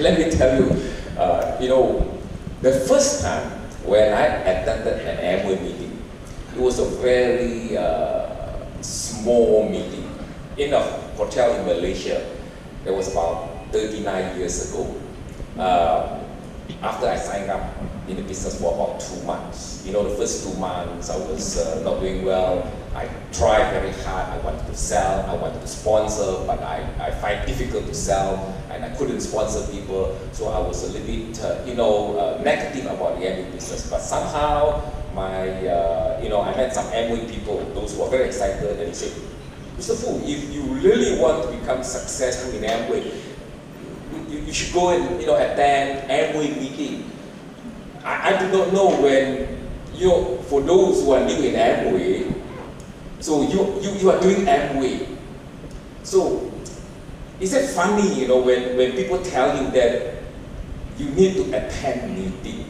let me tell you, the first time when I attended an Amway meeting, it was a very small meeting in a hotel in Malaysia. That was about 39 years ago. After I signed up in the business for about 2 months. The first 2 months I was not doing well. I tried very hard. I wanted to sell, I wanted to sponsor, but I find it difficult to sell, and I couldn't sponsor people. So I was a little bit, negative about the Amway business. But somehow, I met some Amway people, those who are very excited, and they said, Mr. Foo, if you really want to become successful in Amway, you should go and attend Amway meeting. I do not know when, for those who are new in Amway, so you are doing Amway. So is it funny, when people tell you that you need to attend meeting?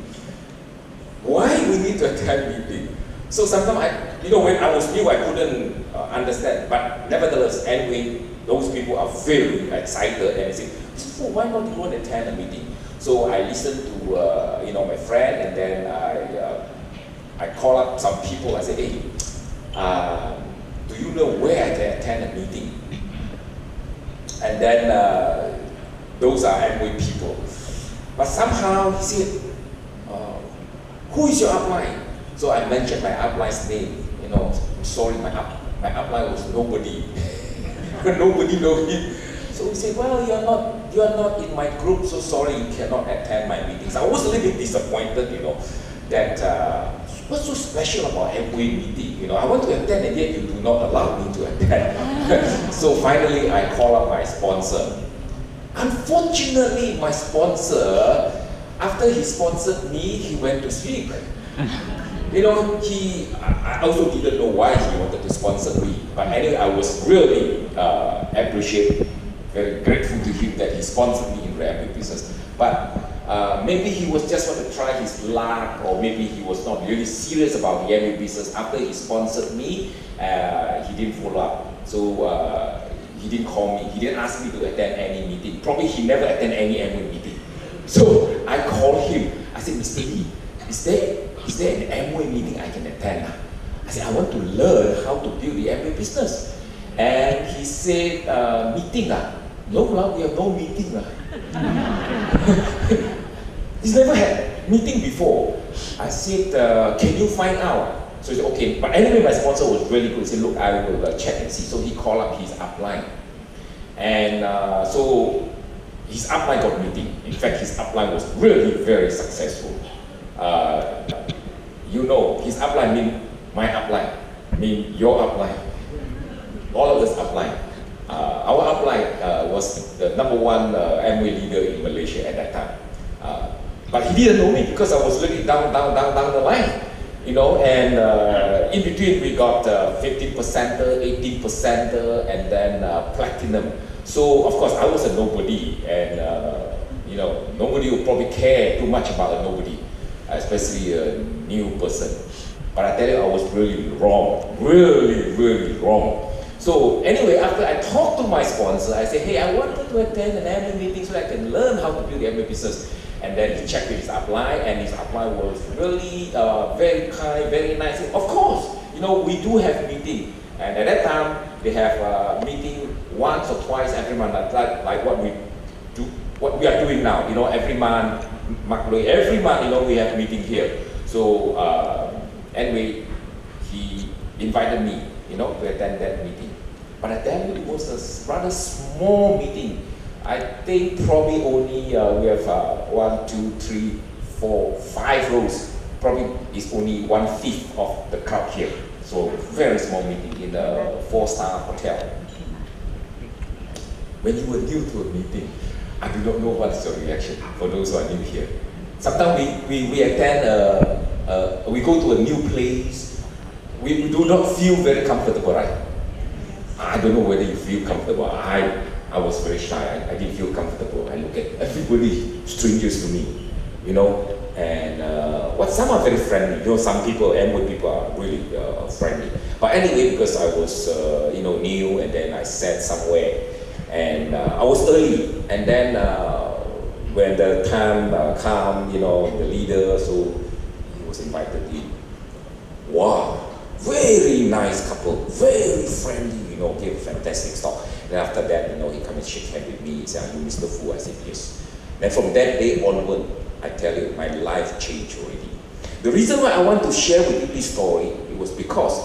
Why we need to attend meeting? So sometimes when I was new, I couldn't understand. But nevertheless, Amway, those people are very excited and they say, so why not you want to attend a meeting? So I listened to my friend, and then I call up some people. I said, hey, do you know where I can attend a meeting? And then those are Amway people. But somehow he said, who is your upline? So I mentioned my upline's name. I'm sorry, my upline was nobody. Nobody knows him. So he said, well, you are not in my group, so sorry, you cannot attend my meetings. I was a little bit disappointed, that what's so special about Amway meeting? I want to attend, and yet you do not allow me to attend. So finally, I call up my sponsor. Unfortunately, my sponsor, after he sponsored me, he went to sleep. I also didn't know why he wanted to sponsor me. But anyway, I was really very grateful to him that he sponsored me in the Amway business. But maybe he was just want to try his luck, or maybe he was not really serious about the Amway business. After he sponsored me, he didn't follow up. So he didn't call me. He didn't ask me to attend any meeting. Probably he never attended any Amway meeting. So I called him. I said, Mr. Lee, is there an Amway meeting I can attend? I said, I want to learn how to build the Amway business. And he said, meeting No, we have no meeting. He's never had meeting before. I said, can you find out? So he said, okay. But anyway, my sponsor was really good. He said, look, I will check and see. So he called up his upline. And so his upline got meeting. In fact, his upline was really very successful. His upline mean my upline, mean your upline. All of us upline. Our upline was the #1 Amway leader in Malaysia at that time. But he didn't know me because I was really down the line, and in between we got 50%, 18%, and then platinum. So of course I was a nobody, and nobody would probably care too much about a nobody, especially a new person. But I tell you, I was really wrong, really wrong. So anyway, after I talked to my sponsor, I said, hey, I wanted to attend an Amway meeting so I can learn how to build the Amway business. And then he checked with his upline, and his upline was really very kind, very nice. Of course, we do have meeting. And at that time, they have a meeting once or twice every month, like what we are doing now. Every month, we have meeting here. So anyway, he invited me, to attend that meeting. But I tell you, it was a rather small meeting. I think probably only we have 1, 2, 3, 4, 5 rows. Probably it's only 1/5 of the crowd here. So very small meeting in a 4-star hotel. When you were new to a meeting, I do not know what's your reaction for those who are new here. Sometimes we attend, we go to a new place. We do not feel very comfortable, right? I don't know whether you feel comfortable. I was very shy. I didn't feel comfortable. I look at everybody, strangers to me, and some are very friendly. Some people, Amway people are really friendly. But anyway, because I was new, and then I sat somewhere, and I was early, and then when the time come, the leader, so he was invited in. Wow, very nice couple, very friendly, gave fantastic talk. Then after that, he come and shake hand with me, he said, "Are you Mr. Foo?" I said, "Yes." Then from that day onward, I tell you, my life changed already. The reason why I want to share with you this story, it was because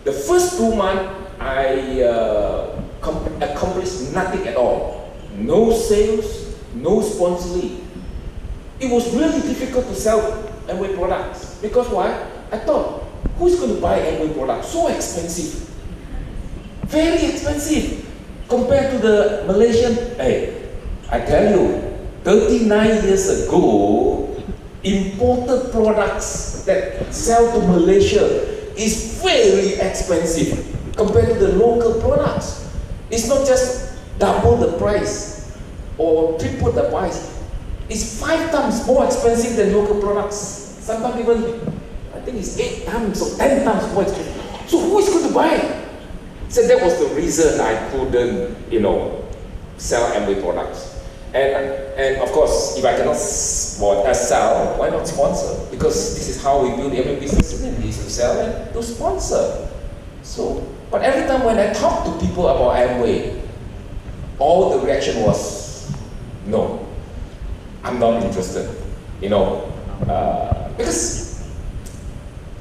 the first 2 months, I accomplished nothing at all. No sales, no sponsoring. It was really difficult to sell Amway products. Because why? I thought, who's going to buy Amway products? So expensive. Very expensive. Compared to the Malaysian, hey, I tell you, 39 years ago, imported products that sell to Malaysia is very expensive compared to the local products. It's not just double the price or triple the price. It's 5 times more expensive than local products. Sometimes even, I think it's 8 times or 10 times more expensive. So who is going to buy? So that was the reason I couldn't, sell Amway products. And of course, if I cannot sell, why not sponsor? Because this is how we build Amway business, isn't it? Is to sell and to sponsor. So, but every time when I talk to people about Amway, all the reaction was, no, I'm not interested. Because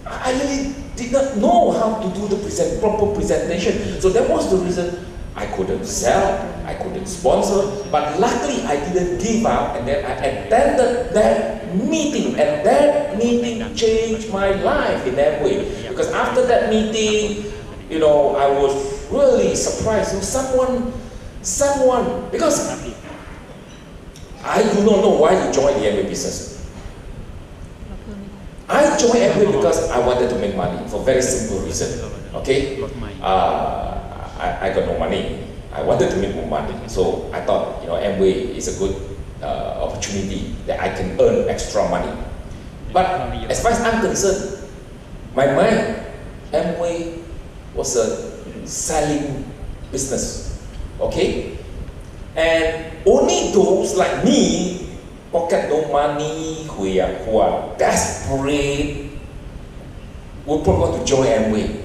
I really did not know how to do the proper presentation. So that was the reason I couldn't sell, I couldn't sponsor, but luckily I didn't give up, and then I attended that meeting, and that meeting changed my life in Amway. Because after that meeting, I was really surprised. Someone, because I do not know why you joined the Amway business. I joined Amway because I wanted to make money for a very simple reason. Okay? I got no money. I wanted to make more money. So I thought, Amway is a good opportunity that I can earn extra money. But as far as I'm concerned, my mind, Amway was a selling business. Okay? And only those like me, pocket no money, who are desperate, would probably want to join Amway.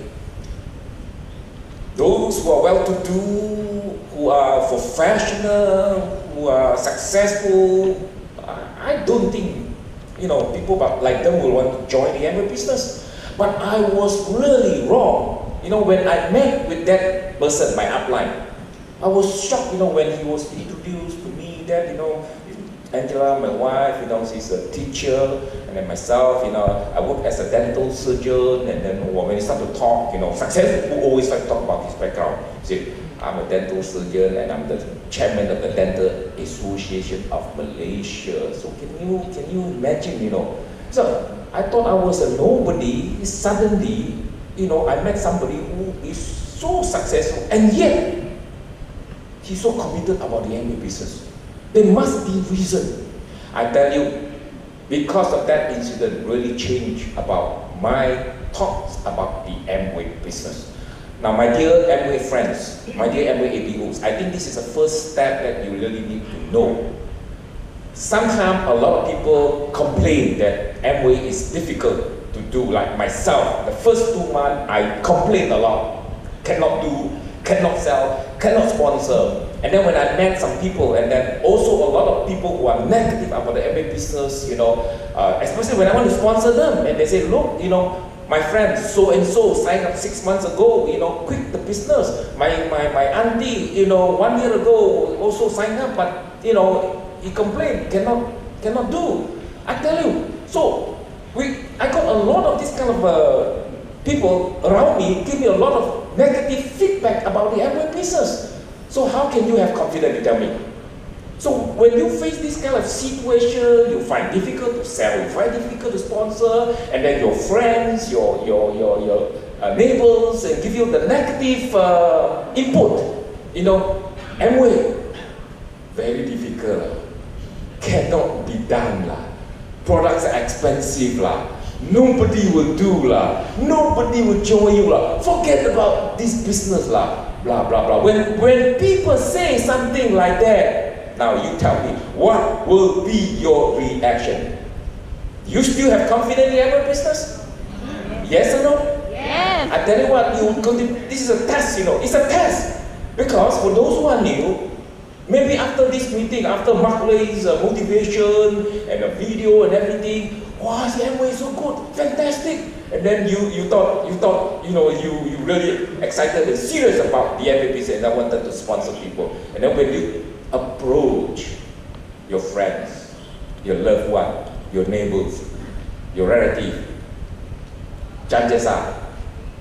Those who are well-to-do, who are professional, who are successful, I don't think, people like them will want to join the Amway business. But I was really wrong. When I met with that person, my upline, I was shocked, when he was introduced to me that, Angela, my wife, she's a teacher, and then myself, I work as a dental surgeon, and then when we start to talk, successful people always like to talk about his background. See, I'm a dental surgeon, and I'm the chairman of the Dental Association of Malaysia. So can you imagine, So I thought I was a nobody. Suddenly, I met somebody who is so successful, and yet he's so committed about the Amway business. There must be reason. I tell you, because of that incident, really changed about my thoughts about the Amway business. Now, my dear Amway friends, my dear Amway ABOs, I think this is the first step that you really need to know. Sometimes a lot of people complain that Amway is difficult to do, like myself. The first 2 months, I complained a lot. Cannot do, cannot sell, cannot sponsor. And then when I met some people, and then also a lot of people who are negative about the Amway business, especially when I want to sponsor them, and they say, look, my friend so-and-so signed up 6 months ago, quit the business. My auntie, 1 year ago also signed up, but, he complained, cannot do. I tell you, so I got a lot of this kind of people around me give me a lot of negative feedback about the Amway business. So how can you have confidence, you tell me? So when you face this kind of situation, you find difficult to sell, you find difficult to sponsor, and then your friends, your neighbors, and give you the negative input. Amway, very difficult. Cannot be done. Products are expensive. Nobody will do. Nobody will join you. Forget about this business. Blah, blah, blah. When people say something like that, Now you tell me, what will be your reaction? You still have confidence in your business? Yes or no? Yes. I tell you what, this is a test, it's a test. Because for those who are new, maybe after this meeting, after Mark Lay's motivation and a video and everything, wow, the Amway is so good, fantastic. And then you thought, you really excited and serious about the Amway business and I wanted to sponsor people. And then when you approach your friends, your loved one, your neighbors, your relative, chances are,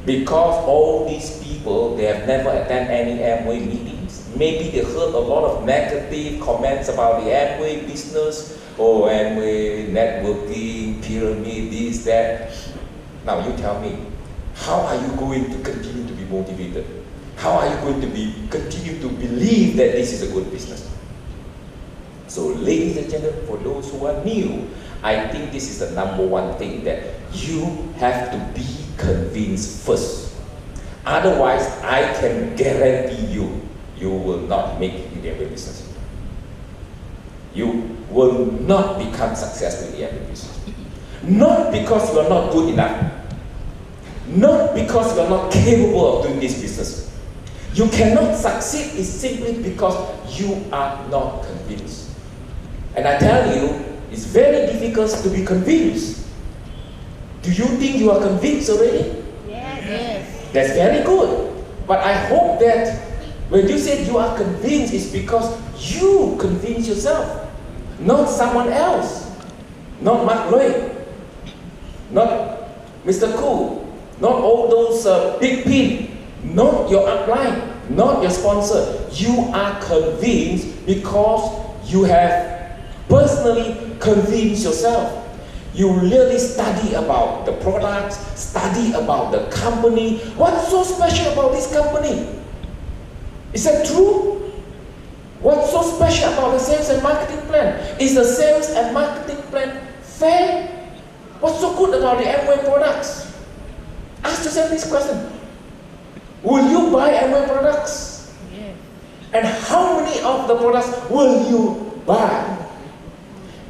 because all these people, they have never attended any Amway meetings, maybe they heard a lot of negative comments about the Amway business, Amway, networking, pyramid, this, that. Now you tell me, how are you going to continue to be motivated? How are you going to continue to believe that this is a good business? So ladies and gentlemen, for those who are new, I think this is the number one thing, that you have to be convinced first. Otherwise, I can guarantee you, you will not make it in the Amway business. You will not become successful in the Amway business. Not because you are not good enough. Not because you are not capable of doing this business. You cannot succeed is simply because you are not convinced. And I tell you, it's very difficult to be convinced. Do you think you are convinced already? Yes. That's very good. But I hope that when you say you are convinced, it's because you convince yourself, not someone else. Not Mark Lloyd, not Mr. Foo, not all those big pin, not your upline, not your sponsor. You are convinced because you have personally convinced yourself. You really study about the products, study about the company. What's so special about this company? Is that true? What's so special about the sales and marketing plan? Is the sales and marketing plan fair? What's so good about the Amway products? Ask yourself this question. Will you buy Amway products? Yes. And how many of the products will you buy?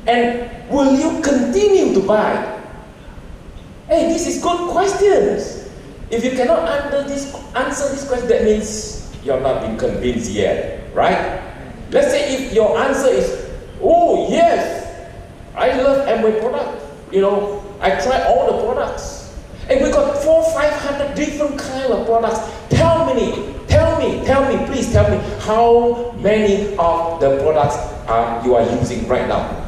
And will you continue to buy? Hey, this is good questions. If you cannot answer this question, that means you're not been convinced yet, right? Let's say if your answer is, oh yes, I love Amway product. I tried all the products. And we got 400-500 different kind of products. Tell me, please tell me, how many of the products you are using right now?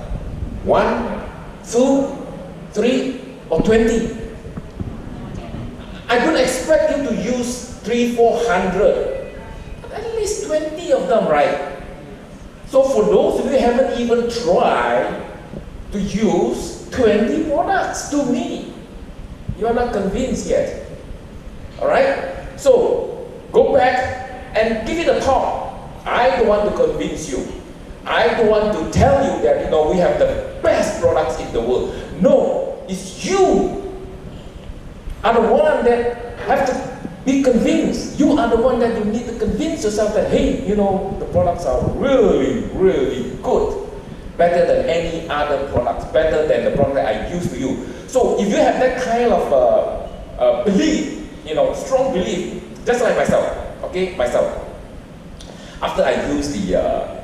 1, 2, 3, or 20? I don't expect you to use 300-400. At least 20 of them, right? So for those of you who haven't even tried to use 20 products, to me, you are not convinced yet. Alright? So, go back and give it a thought. I don't want to convince you. I don't want to tell you that, we have the best products in the world. No, it's you are the one that have to be convinced. You are the one that you need to convince yourself that, hey, the products are really, really good. Better than any other products, better than the product that I used to use. So if you have that kind of belief, strong belief, just like myself, okay, after I use the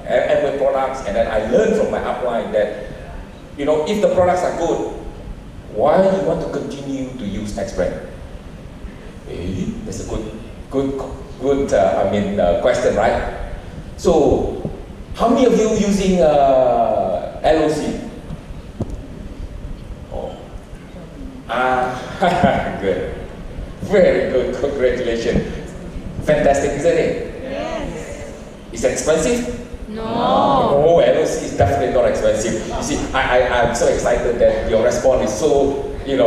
Amway products and then I learned from my upline that, if the products are good, why do you want to continue to use X brand? Hey, that's a good question, right? So, how many of you using LOC? Oh, good, very good, congratulations. Fantastic, isn't it? Yes. Is it expensive? No. Oh, LOC is definitely not expensive. You see, I'm so excited that your response is so,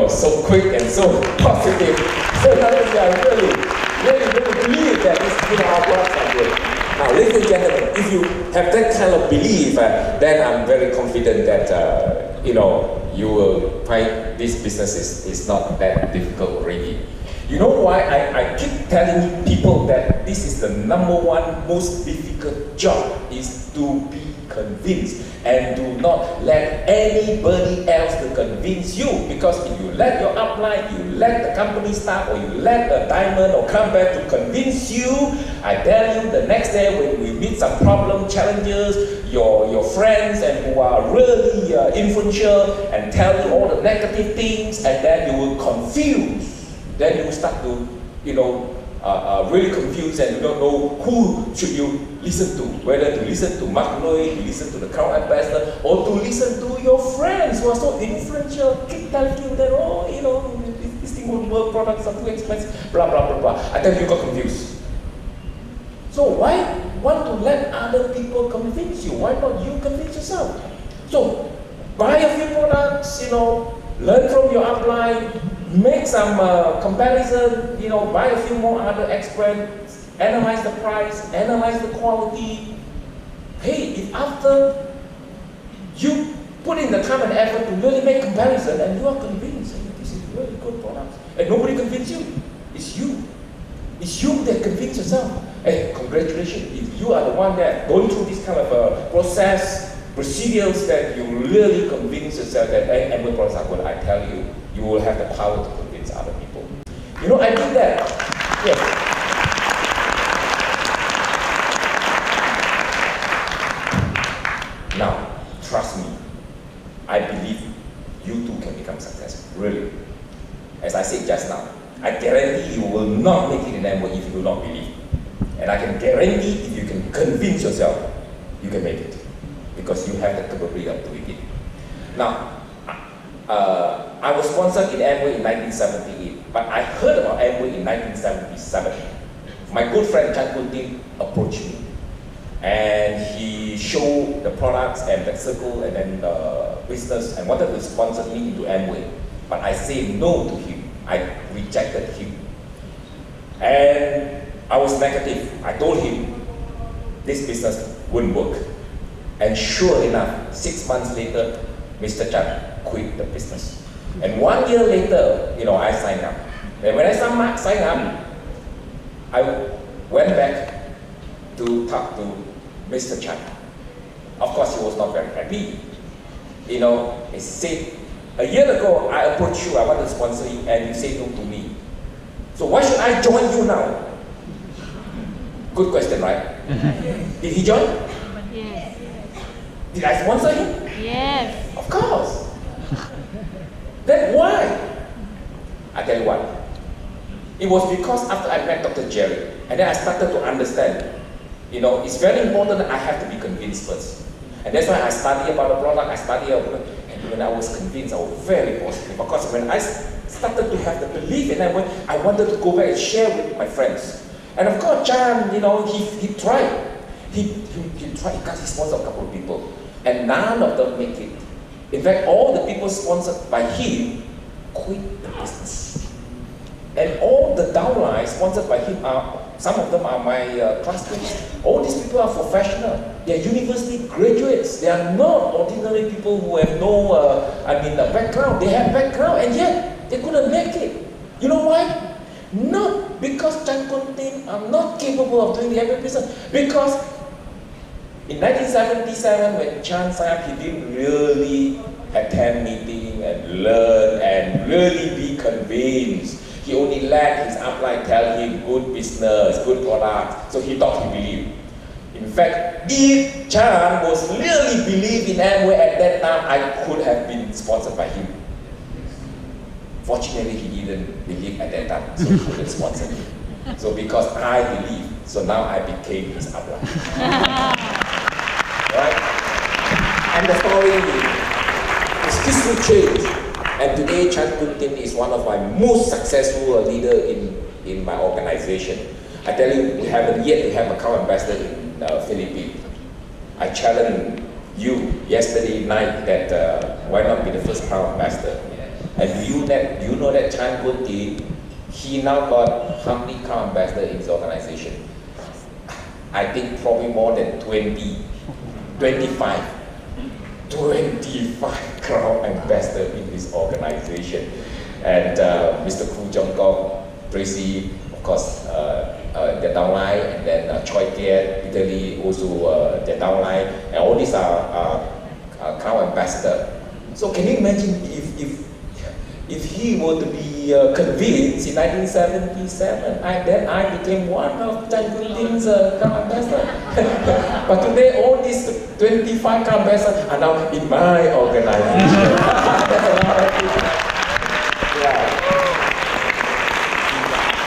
so quick and so positive. So in other words, I really believe that our products are good. Now, ladies and gentlemen, if you have that kind of belief, then I'm very confident that you will find this business is not that difficult already. You know why I keep telling people that this is the #1 most difficult job, is to be convinced, and do not let anybody else to convince you, because if you let your upline, you let the company staff, or you let a diamond or come back to convince you, I tell you, the next day when we meet some problem, challenges, your friends and who are really influential and tell you all the negative things, and then you will confuse. Then you will start to, really confused, and you don't know who should you listen to. Whether to listen to Mark Lloyd, to listen to the crown ambassador, or to listen to your friends who are so influential, keep telling you that, this thing won't work, products are too expensive, blah, blah, blah, blah. And then you got confused. So why want to let other people convince you? Why not you convince yourself? So buy a few products, learn from your upline, make some comparison, buy a few more other experts, analyze the price, analyze the quality. Hey, if after you put in the time and effort to really make comparison and you are convinced, hey, this is really good products, and nobody convinced you, it's you. It's you that convince yourself. Hey, congratulations, if you are the one that going through this kind of process, procedures that you really convince yourself that, hey, Amway products are good, I tell you, you will have the power to convince other people. I did that. Yes. Now, trust me, I believe you too can become successful, really. As I said just now, I guarantee you will not make it in Amway if you do not believe. And I can guarantee if you can convince yourself, you can make it. Because you have the capability of doing it. Now, I was sponsored in Amway in 1978, but I heard about Amway in 1977. My good friend Chan Kun Tin approached me, and he showed the products and the circle and then the business and wanted to sponsor me into Amway. But I said no to him. I rejected him. And I was negative. I told him this business wouldn't work. And sure enough, 6 months later, Mr. Chan quit the business. And 1 year later, I signed up. And when I signed up, I went back to talk to Mr. Chan. Of course, he was not very happy. He said, a year ago, I approached you, I wanted to sponsor you, and you said no to me. So why should I join you now? Good question, right? Did he join? Yes. Did I sponsor him? Yes. Of course. Then why? I tell you what. It was because after I met Dr. Jerry, and then I started to understand, it's very important that I have to be convinced first. And that's why I study about the product, and when I was convinced, I was very positive. Because when I started to have the belief in Amway, I wanted to go back and share with my friends. And of course, Chan, he tried. He tried because he sponsored a couple of people. And none of them make it. In fact, all the people sponsored by him quit the business. And all the downlines sponsored by him some of them are my classmates. All these people are professional. They are university graduates. They are not ordinary people who have no, background. They have background, and yet they couldn't make it. You know why? Not because Chan Kun Tin are not capable of doing the Amway business. Because in 1977, when Chan signed up, he didn't really attend meeting and learn and really be convinced. He only let his upline tell him good business, good product, so he thought he believed. In fact, if Chan was really believed in Amway at that time, I could have been sponsored by him. Fortunately, he didn't believe at that time, so he couldn't sponsor me. So because I believe, so now I became his upline. Right? And the story is history changed. And today, Chan Kun Tin is one of my most successful leaders in my organization. I tell you, we haven't yet have a account ambassador in Philippines. I challenged you yesterday night that why not be the first account ambassador? And do you know that Chan Kun Tin, he now got how many account ambassadors in his organization? I think probably more than 25 crown ambassadors in this organization. And Mr. Foo, Tracy, of course, the downline, and then Choi Kiat, Italy, also their downline, and all these are Crown Ambassador. So can you imagine if he were to be convinced in 1977, then I became one of Chan Kun Ting's Crown Ambassador. But today, all these 25 Crown Ambassadors are now in my organization. That's a lot of people. Yeah.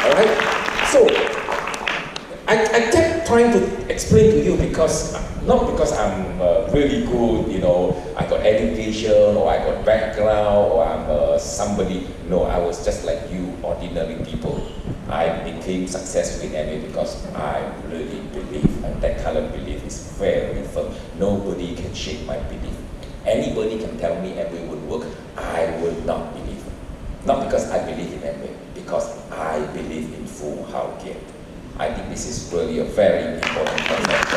All right. So I kept trying to explain to you because not because I'm really good, you know, I got education or I got background or I'm somebody. No, I was just like you, ordinary people. I became successful in Amway because I really believe, and that kind of belief is very firm. Nobody can shake my belief. Anybody can tell me Amway would work, I would not believe. Not because I believe in Amway, because I believe in Foo Howe Kean. I think this is really a very important concept.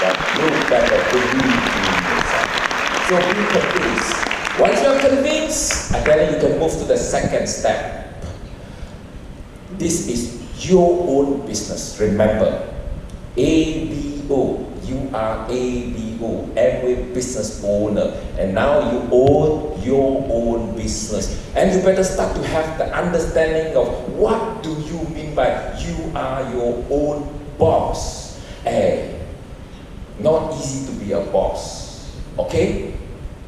That you better believe in yourself. So be convinced. Once you're convinced, I tell you, you can move to the second step. This is your own business. Remember, ABO. You are ABO, Amway Business Owner, and now you own your own business. And you better start to have the understanding of what do you mean by you are your own boss. Hey, not easy to be a boss, okay?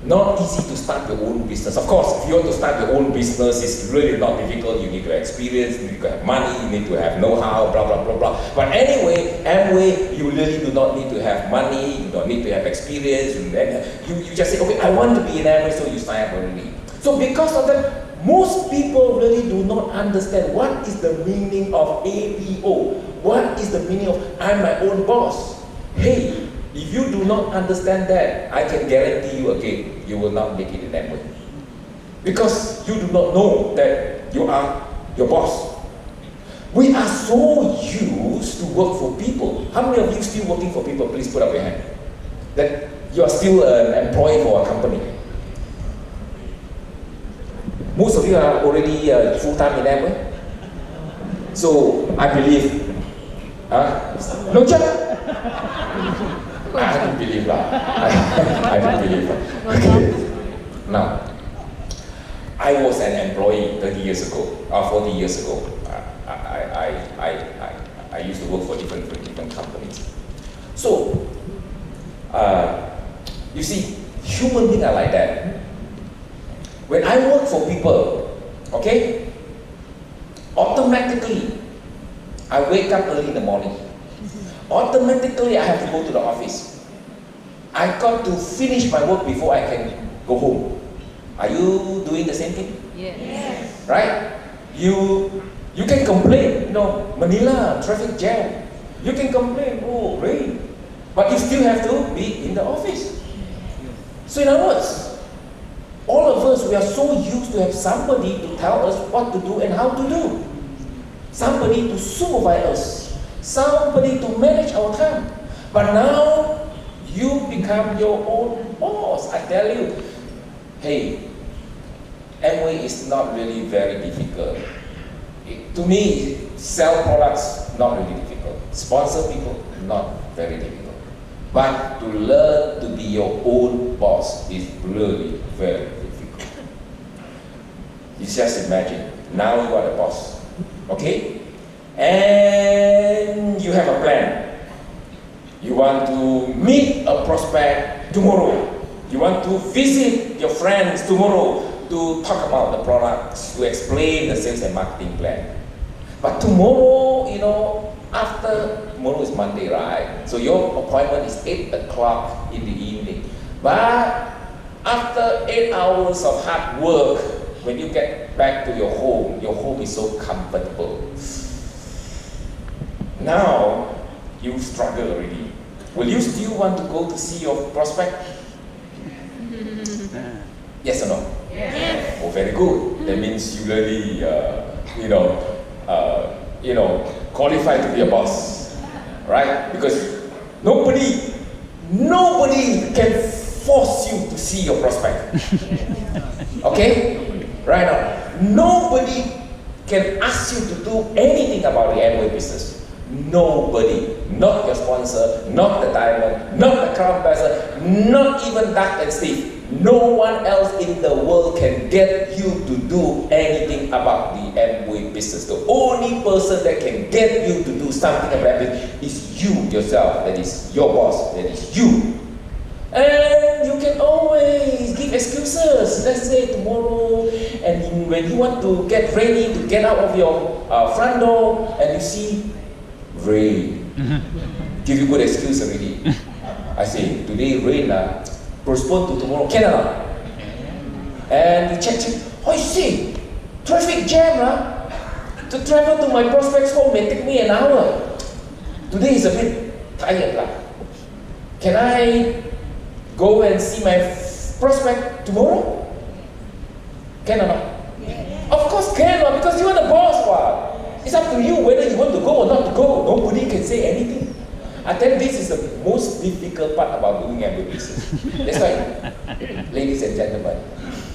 Not easy to start your own business. Of course, if you want to start your own business, it's really not difficult. You need to have experience, you need to have money, you need to have know-how, blah, blah, blah, blah. But anyway, Amway, you really do not need to have money, you don't need to have experience. You just say, okay, I want to be in Amway, so you sign up already. So because of that, most people really do not understand what is the meaning of ABO. What is the meaning of I'm my own boss? Hey, if you do not understand that, I can guarantee you again, you will not make it in Amway. Because you do not know that you are your boss. We are so used to work for people. How many of you still working for people? Please put up your hand. That you are still an employee for a company. Most of you are already full-time in Amway. So I believe, no job. I don't believe that. I don't believe that. Okay. Now, I was an employee 30 years ago, 40 years ago. I used to work for different companies. So, you see, human beings are like that. When I work for people, okay, automatically, I wake up early in the morning. Automatically, I have to go to the office. I got to finish my work before I can go home. Are you doing the same thing? Yes. Right? You can complain, you know, Manila, traffic jam. You can complain, oh, rain. But you still have to be in the office. So in other words, all of us, we are so used to have somebody to tell us what to do and how to do. Somebody to supervise us. Somebody to manage our time. But now, you become your own boss. I tell you, hey, Amway is not really very difficult. To me, sell products, not really difficult. Sponsor people, not very difficult. But to learn to be your own boss is really very difficult. You just imagine, now you are the boss, okay? And you have a plan. You want to meet a prospect tomorrow. You want to visit your friends tomorrow to talk about the products, to explain the sales and marketing plan. But tomorrow, you know, tomorrow is Monday, right? So your appointment is 8 o'clock in the evening. But after 8 hours of hard work, when you get back to your home is so comfortable. Now, you struggle already. Will you still want to go to see your prospect? Yes or no? Yes. Oh, very good. That means you really, qualified to be a boss, right? Because nobody can force you to see your prospect. Okay? Right now, nobody can ask you to do anything about the Amway business. Nobody, not your sponsor, not the diamond, not the crown ambassador, not even Doug and Steve. No one else in the world can get you to do anything about the Amway business. The only person that can get you to do something about it is you yourself. That is your boss. That is you. And you can always give excuses. Let's say tomorrow, and when you want to get ready to get out of your front door, and you see rain, give you good excuse already. I say today rain. Postpone to tomorrow, can or not? And you check, oh, you see, traffic jam, to travel to my prospect's home may take me an hour. Today is a bit tired. Can I go and see my prospect tomorrow? Can or not? Yes. Of course can, because you are the boss. What? It's up to you whether you want to go or not to go. Nobody can say anything. I tell you, this is the most difficult part about doing Amway business. That's why, ladies and gentlemen,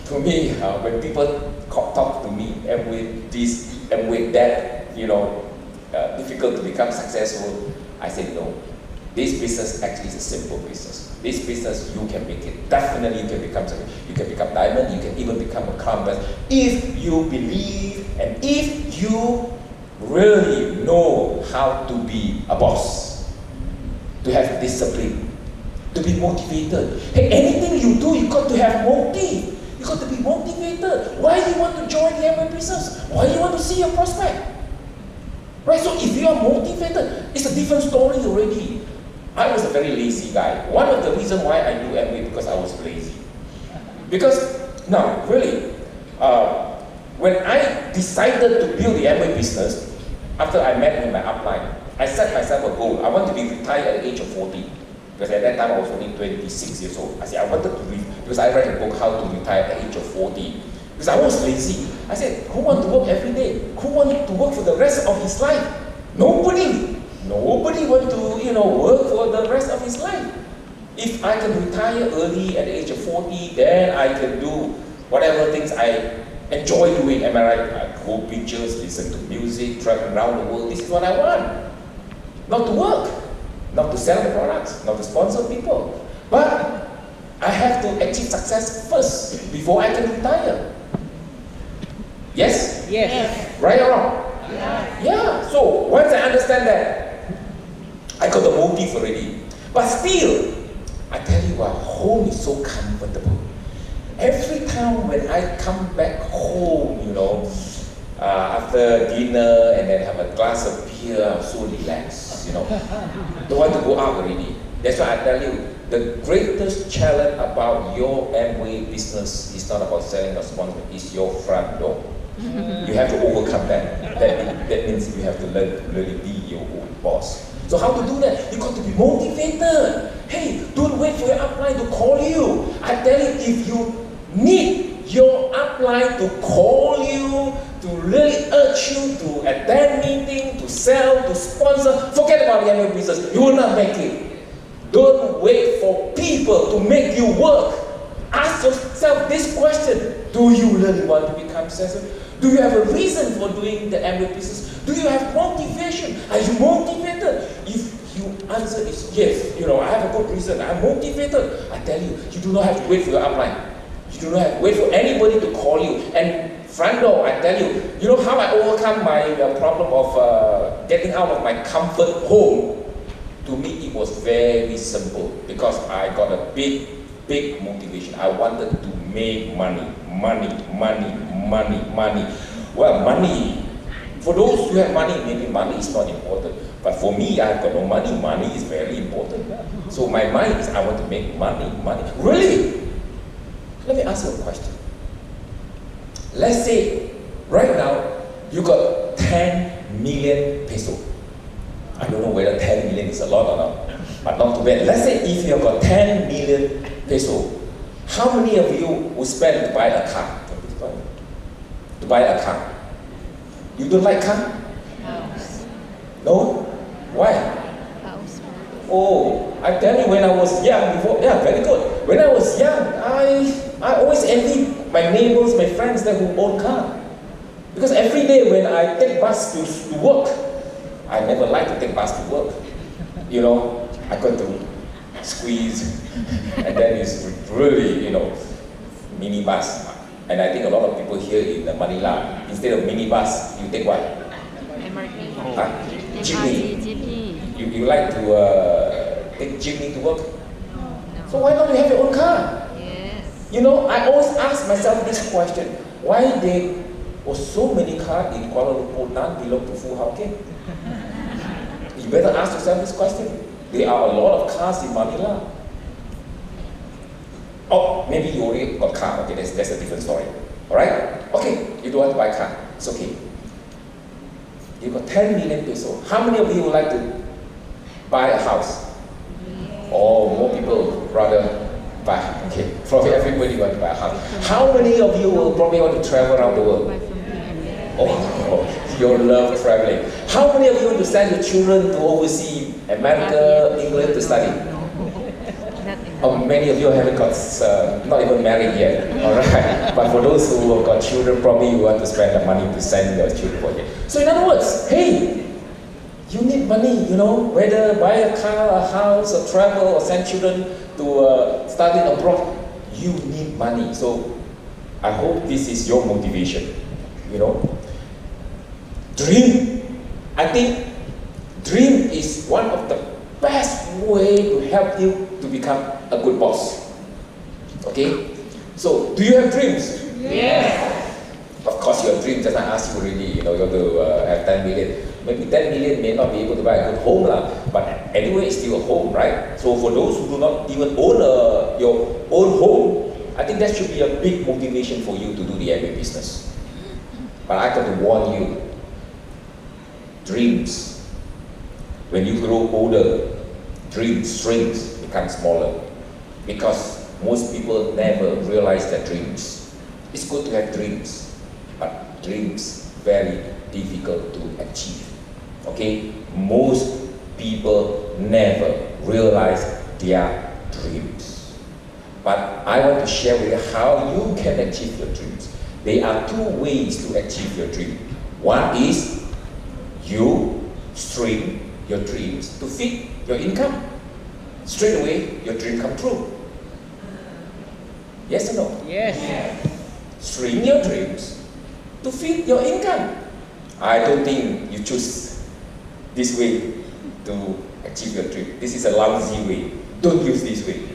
to me, when people talk to me, Amway this, Amway that, difficult to become successful, I say no. This business actually is a simple business. This business, you can make it. Definitely, you can become something. You can become diamond. You can even become a crown prince if you believe and if you really know how to be a boss. To have discipline, to be motivated. Hey, anything you do, you got to have motive. You got to be motivated. Why do you want to join the Amway business? Why do you want to see your prospect? Right, so if you are motivated, it's a different story already. I was a very lazy guy. One of the reasons why I do Amway because I was lazy. Because, now, really, when I decided to build the Amway business, after I met with my upline, I set myself a goal. I want to be retired at the age of 40. Because at that time I was only 26 years old. I said I wanted to because I read a book how to retire at the age of 40. Because I was lazy. I said, who wants to work every day? Who wants to work for the rest of his life? Nobody. Nobody wants to, work for the rest of his life. If I can retire early at the age of 40, then I can do whatever things I enjoy doing. Am I right? I go beaches, listen to music, travel around the world. This is what I want. Not to work, not to sell the products, not to sponsor people. But I have to achieve success first before I can retire. Yes? Yes. Right or wrong? Yeah. Yeah. So once I understand that, I got the motive already. But still, I tell you what, home is so comfortable. Every time when I come back home, after dinner and then have a glass of beer, I'm so relaxed, Don't want to go out already. That's why I tell you, the greatest challenge about your Amway business is not about selling or sponsoring, it's your front door. You have to overcome that. That means you have to learn to really be your own boss. So how to do that? You got to be motivated. Hey, don't wait for your upline to call you. I tell you, if you need your upline to call you, to really urge you to attend meeting, to sell, to sponsor, forget about the Amway business. You will not make it. Don't wait for people to make you work. Ask yourself this question. Do you really want to become successful? Do you have a reason for doing the Amway business? Do you have motivation? Are you motivated? If you answer is yes, I have a good reason. I'm motivated. I tell you, you do not have to wait for your upline. You do not have to wait for anybody to call you. And front door, I tell you, how I overcome my problem of getting out of my comfort home? To me, it was very simple because I got a big motivation. I wanted to make money. Well, money, for those who have money, maybe money is not important. But for me, I've got no money. Money is very important. So my mind is, I want to make money. Really? Let me ask you a question. Let's say, right now, you got 10 million peso. I don't know whether 10 million is a lot or not, but not too bad. Let's say if you have got 10 million peso, how many of you would spend to buy a car? To buy a car? You don't like car? House. No? Why? House. Oh, I tell you, when I was young before, yeah, very good. When I was young, I always envied my neighbors, my friends that who own car. Because every day when I take bus to work, I never like to take bus to work. You know, I got to squeeze, and then it's really, minibus. And I think a lot of people here in Manila, instead of minibus, you take what? MRT. Huh? Jeepney. GP. You like to take jeepney to work? No. So why don't you have your own car? Yes. I always ask myself this question: why there were so many cars in Kuala Lumpur none belong to Foo Howe Kean? You better ask yourself this question. There are a lot of cars in Manila. Oh, maybe you already got a car. Okay, that's a different story. Alright? Okay, you don't want to buy a car. It's okay. You got 10 million pesos. How many of you would like to buy a house? Oh, more people rather buy. Okay, probably everybody want to buy a house. How many of you will probably want to travel around the world? Oh, you love traveling. How many of you want to send your children to overseas, America, England to study? Oh, many of you haven't got, not even married yet, alright? But for those who have got children, probably you want to spend the money to send your children for it. So in other words, hey, you need money, whether buy a car, a house, or travel, or send children to study abroad, you need money. So I hope this is your motivation, Dream. I think dream is one of the best way to help you to become a good boss. Okay? So, do you have dreams? Yes. Of course you have dreams, as I asked you already, you want to have 10 million. Maybe 10 million may not be able to buy a good home, but anyway, it's still a home, right? So for those who do not even own your own home, I think that should be a big motivation for you to do the Amway business. But I got to warn you, dreams, when you grow older, strings become smaller, because most people never realize their dreams. It's good to have dreams, but dreams very difficult to achieve. Okay? Most people never realize their dreams. But I want to share with you how you can achieve your dreams. There are two ways to achieve your dream. One is you string your dreams to fit your income. Straight away, your dream come true. Yes or no? Yes. String your dreams to fit your income. I don't think you choose this way to achieve your dream. This is a lousy way. Don't use this way.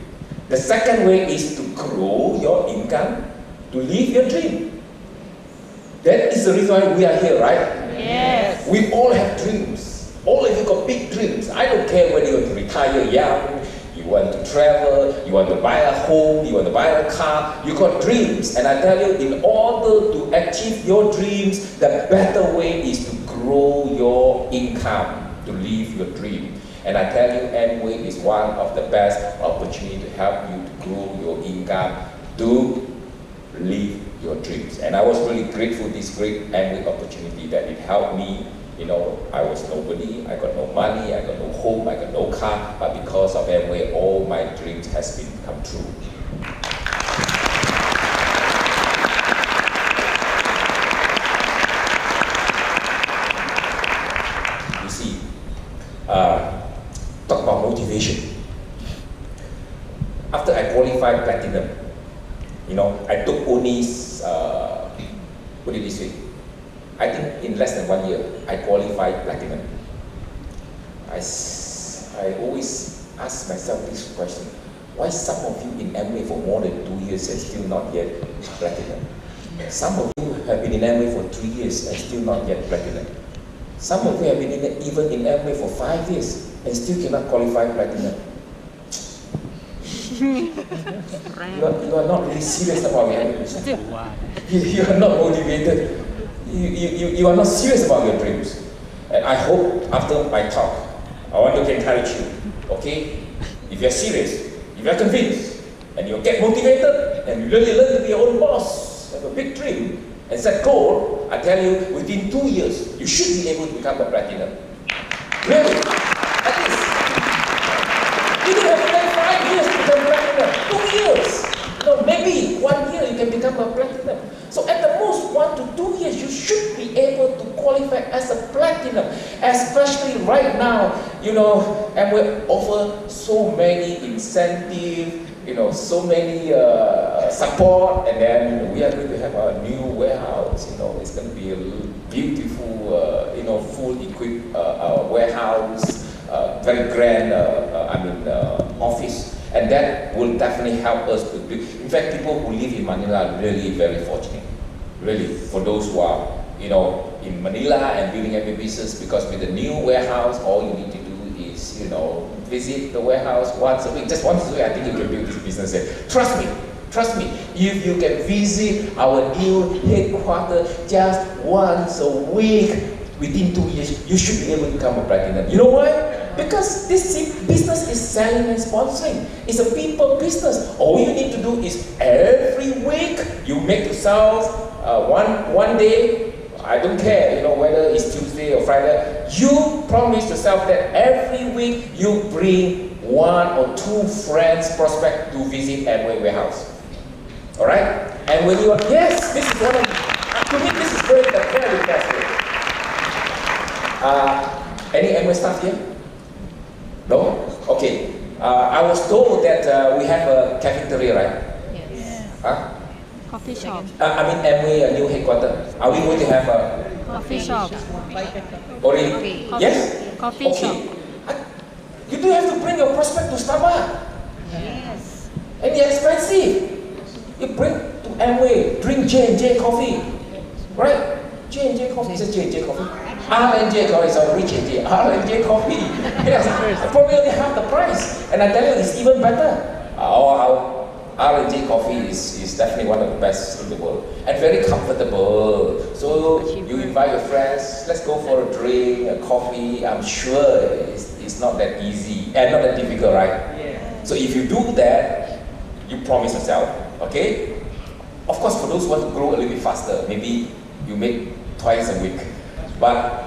The second way is to grow your income to live your dream. That is the reason why we are here, right? Yes. We all have dreams. All of you got big dreams. I don't care whether you want to retire young, you want to travel, you want to buy a home, you want to buy a car. You got dreams. And I tell you, in order to achieve your dreams, the better way is to grow your income to live your dream. And I tell you, Amway is one of the best opportunities to help you to grow your income to live your dreams. And I was really grateful for this great Amway opportunity that it helped me. I was nobody, I got no money, I got no home, I got no car, but because of Amway, all my dreams has been come true. You see, talk about motivation. After I qualified platinum, I took only, put it this way, I think in less than 1 year, I qualified platinum. I always ask myself this question: why some of you in Amway for more than 2 years and still not yet platinum? Some of you have been in Amway for 3 years and still not yet platinum. Some of you have been even in Amway for 5 years and still cannot qualify platinum. You are not really serious about your Amway business. You are not motivated. You are not serious about your dreams. And I hope after my talk, I want to encourage you, okay? If you're serious, if you're convinced, and you get motivated, and you really learn to be your own boss, have a big dream, and set goal, I tell you, within 2 years, you should be able to become a platinum. Really? At least. You don't have to take 5 years to become platinum. 2 years. No, maybe 1 year you can become a platinum. So at the most 1 to 2 years, you should be able to qualify as a platinum, especially now, Amway offer so many incentives, so many support, and then we are going to have a new warehouse. It's going to be a beautiful, full equipped warehouse, very grand, office, and that will definitely help us to do. In fact, people who live in Manila are really very fortunate. Really, for those who are, in Manila and building Amway Business, because with the new warehouse, all you need to do is, visit the warehouse once a week. Just once a week, I think you can build this business there. Trust me, if you can visit our new headquarters just once a week, within 2 years, you should be able to become a platinum. You know why? Because this business is selling and sponsoring. It's a people business. All you need to do is every week, you make yourself one day, I don't care, whether it's Tuesday or Friday, you promise yourself that every week you bring 1 or 2 friends, prospect to visit Amway warehouse. Alright? And when you are, yes, this is one of, to me this is very fantastic. Any Amway staff here? No? Okay. I was told that we have a cafeteria, right? Yes. Huh? Coffee shop. Amway new headquarters. Are we going to have a Coffee shop. already? Yes? Coffee Okay. shop. You do have to bring your prospect to Starbucks. Yes. And it's expensive. You bring to Amway, drink J&J coffee. Right? J&J coffee. Is it J&J coffee? R&J coffee, sorry, Rich and J. R&J coffee. Yes. Probably only half the price. And I tell you, it's even better. Our R&J coffee is definitely one of the best in the world. And very comfortable. So you invite your friends, let's go for a drink, a coffee. I'm sure it's not that easy and not that difficult, right? Yeah. So if you do that, you promise yourself, okay? Of course, for those who want to grow a little bit faster, maybe you make twice a week. But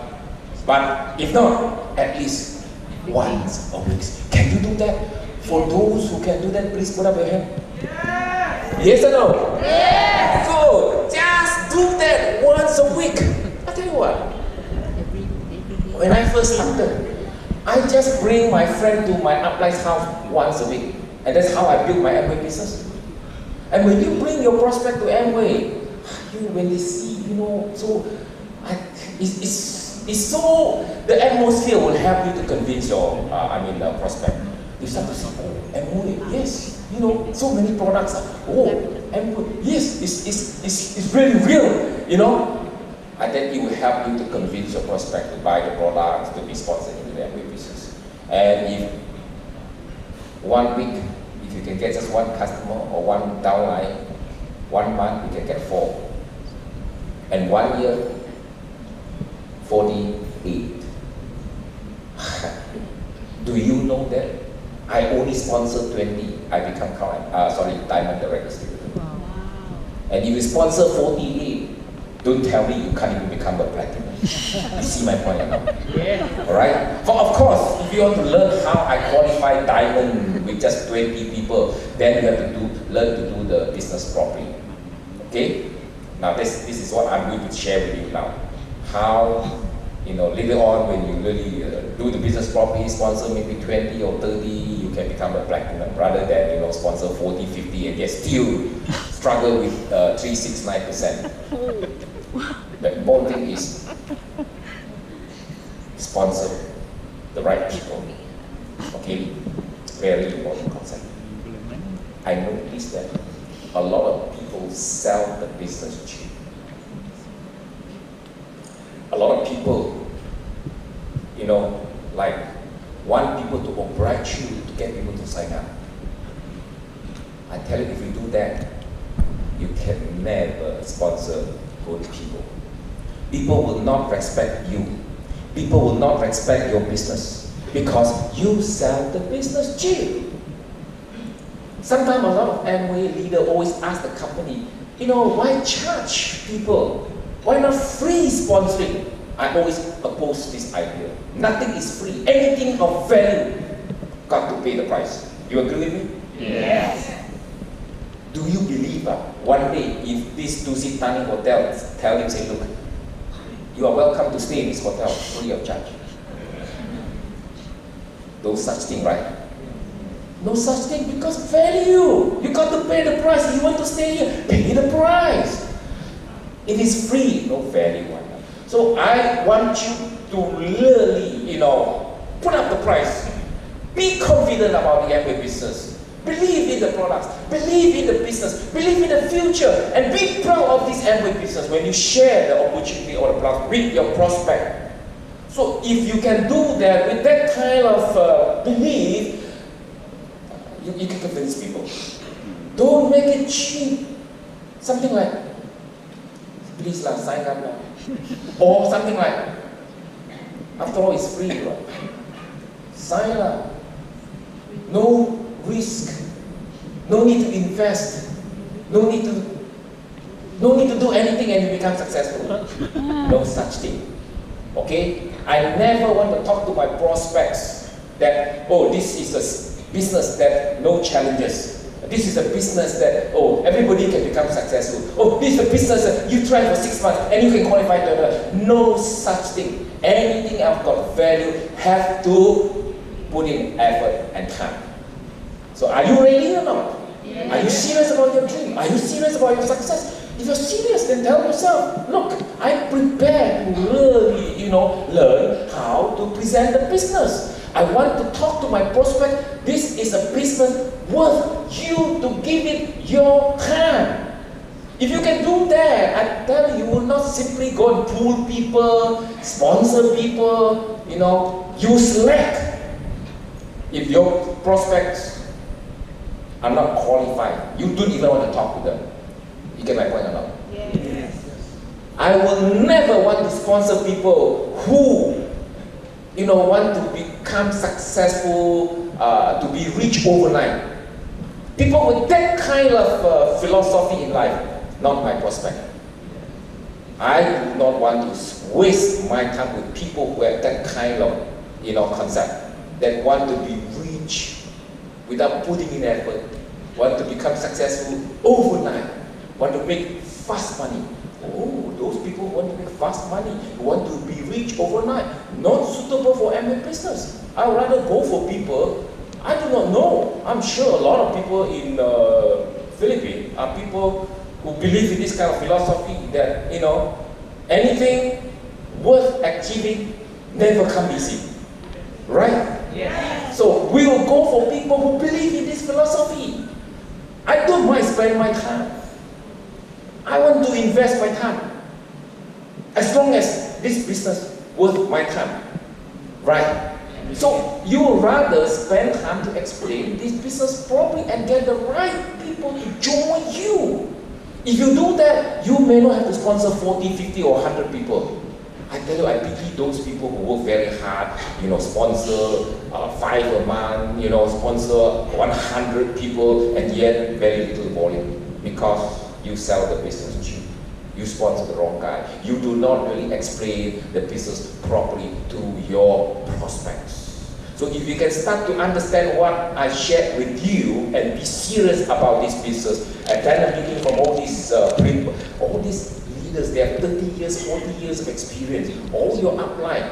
if not, at least once a week. Can you do that? For those who can do that, please put up your hand. Yes or no? Yes. Good. Just do that once a week. I tell you what. When I first started, I just bring my friend to my upline's house once a week, and that's how I built my Amway business. And when you bring your prospect to Amway, when they see, so it's so the atmosphere will help you to convince your prospect. You start to say, oh, Amway, yes. So many products. Amway, yes, it's really real, And then it will help you to convince your prospect to buy the products, to be sponsored into the Amway business. And if 1 week, if you can get just 1 customer or 1 downline, 1 month you can get 4. And 1 year, 48. Do you know that I only sponsor 20, I become diamond direct distributor. Wow. And if you sponsor 48, don't tell me you can't even become a platinum. You see my point or not? Yeah. Alright? But of course, if you want to learn how I qualify diamond with just 20 people, then you have to learn to do the business properly. Okay? Now this is what I'm going to share with you now. How, later on when you really do the business properly, sponsor maybe 20 or 30, you can become a platinum rather than, sponsor 40, 50 and yet still struggle with 369%. The important thing is sponsor the right people. Okay? Very important concept. I noticed that a lot of people sell the business cheap. A lot of people, want people to oblige you to get people to sign up. I tell you, if you do that, you can never sponsor good people. People will not respect you. People will not respect your business because you sell the business cheap. Sometimes a lot of Amway leaders always ask the company, why charge people? Why not free sponsoring? I always oppose this idea. Nothing is free. Anything of value got to pay the price. You agree with me? Yes. Do you believe one day if this Dusit Tani hotel tell you, say, look, you are welcome to stay in this hotel free of charge. No such thing, right? No such thing, because value. You got to pay the price. You want to stay here, pay the price. It is free, no value. So I want you to really, put up the price. Be confident about the Amway business. Believe in the products, believe in the business, believe in the future, and be proud of this Amway business when you share the opportunity or the product with your prospect. So if you can do that with that kind of belief, you can convince people. Don't make it cheap. Something like, please sign up now. Or something like, after all, it's free, right? Sign up. No risk. No need to invest. No need to do anything and you become successful. No such thing. Okay? I never want to talk to my prospects that, oh, this is a business that no challenges. This is a business that, oh, everybody can become successful. Oh, this is a business that you try for 6 months and you can qualify to another. No such thing. Anything I've got value have to put in effort and time. So are you ready or not? Yes. Are you serious about your dream? Are you serious about your success? If you're serious, then tell yourself, look, I'm prepared to really, learn how to present the business. I want to talk to my prospect. This is a business worth you to give it your time. If you can do that, I tell you, you will not simply go and pull people, sponsor people, use slack. If your prospects are not qualified, you don't even want to talk to them. You get my point or not? Yes. I will never want to sponsor people who, want to become successful, to be rich overnight. People with that kind of philosophy in life, not my prospect. I do not want to waste my time with people who have that kind of, concept, that want to be rich without putting in effort, want to become successful overnight, want to make fast money. Oh, those people want to make fast money, want to be rich overnight, not suitable for Amway business. I would rather go for people, I do not know. I'm sure a lot of people in Philippines are people who believe in this kind of philosophy that, anything worth achieving never come easy. Right? Yes. So we will go for people who believe in this philosophy. I don't mind spending my time. I want to invest my time. As long as this business worth my time. Right? So you would rather spend time to explain this business properly and get the right people to join you. If you do that, you may not have to sponsor 40, 50 or 100 people. I tell you, I pity those people who work very hard, sponsor 5 a month, sponsor 100 people, and yet very little volume, because you sell the business cheap. You sponsor the wrong guy. You do not really explain the business properly to your prospects. So if you can start to understand what I shared with you and be serious about this business, attend a meeting from all these leaders, they have 30 years, 40 years of experience, all your upline,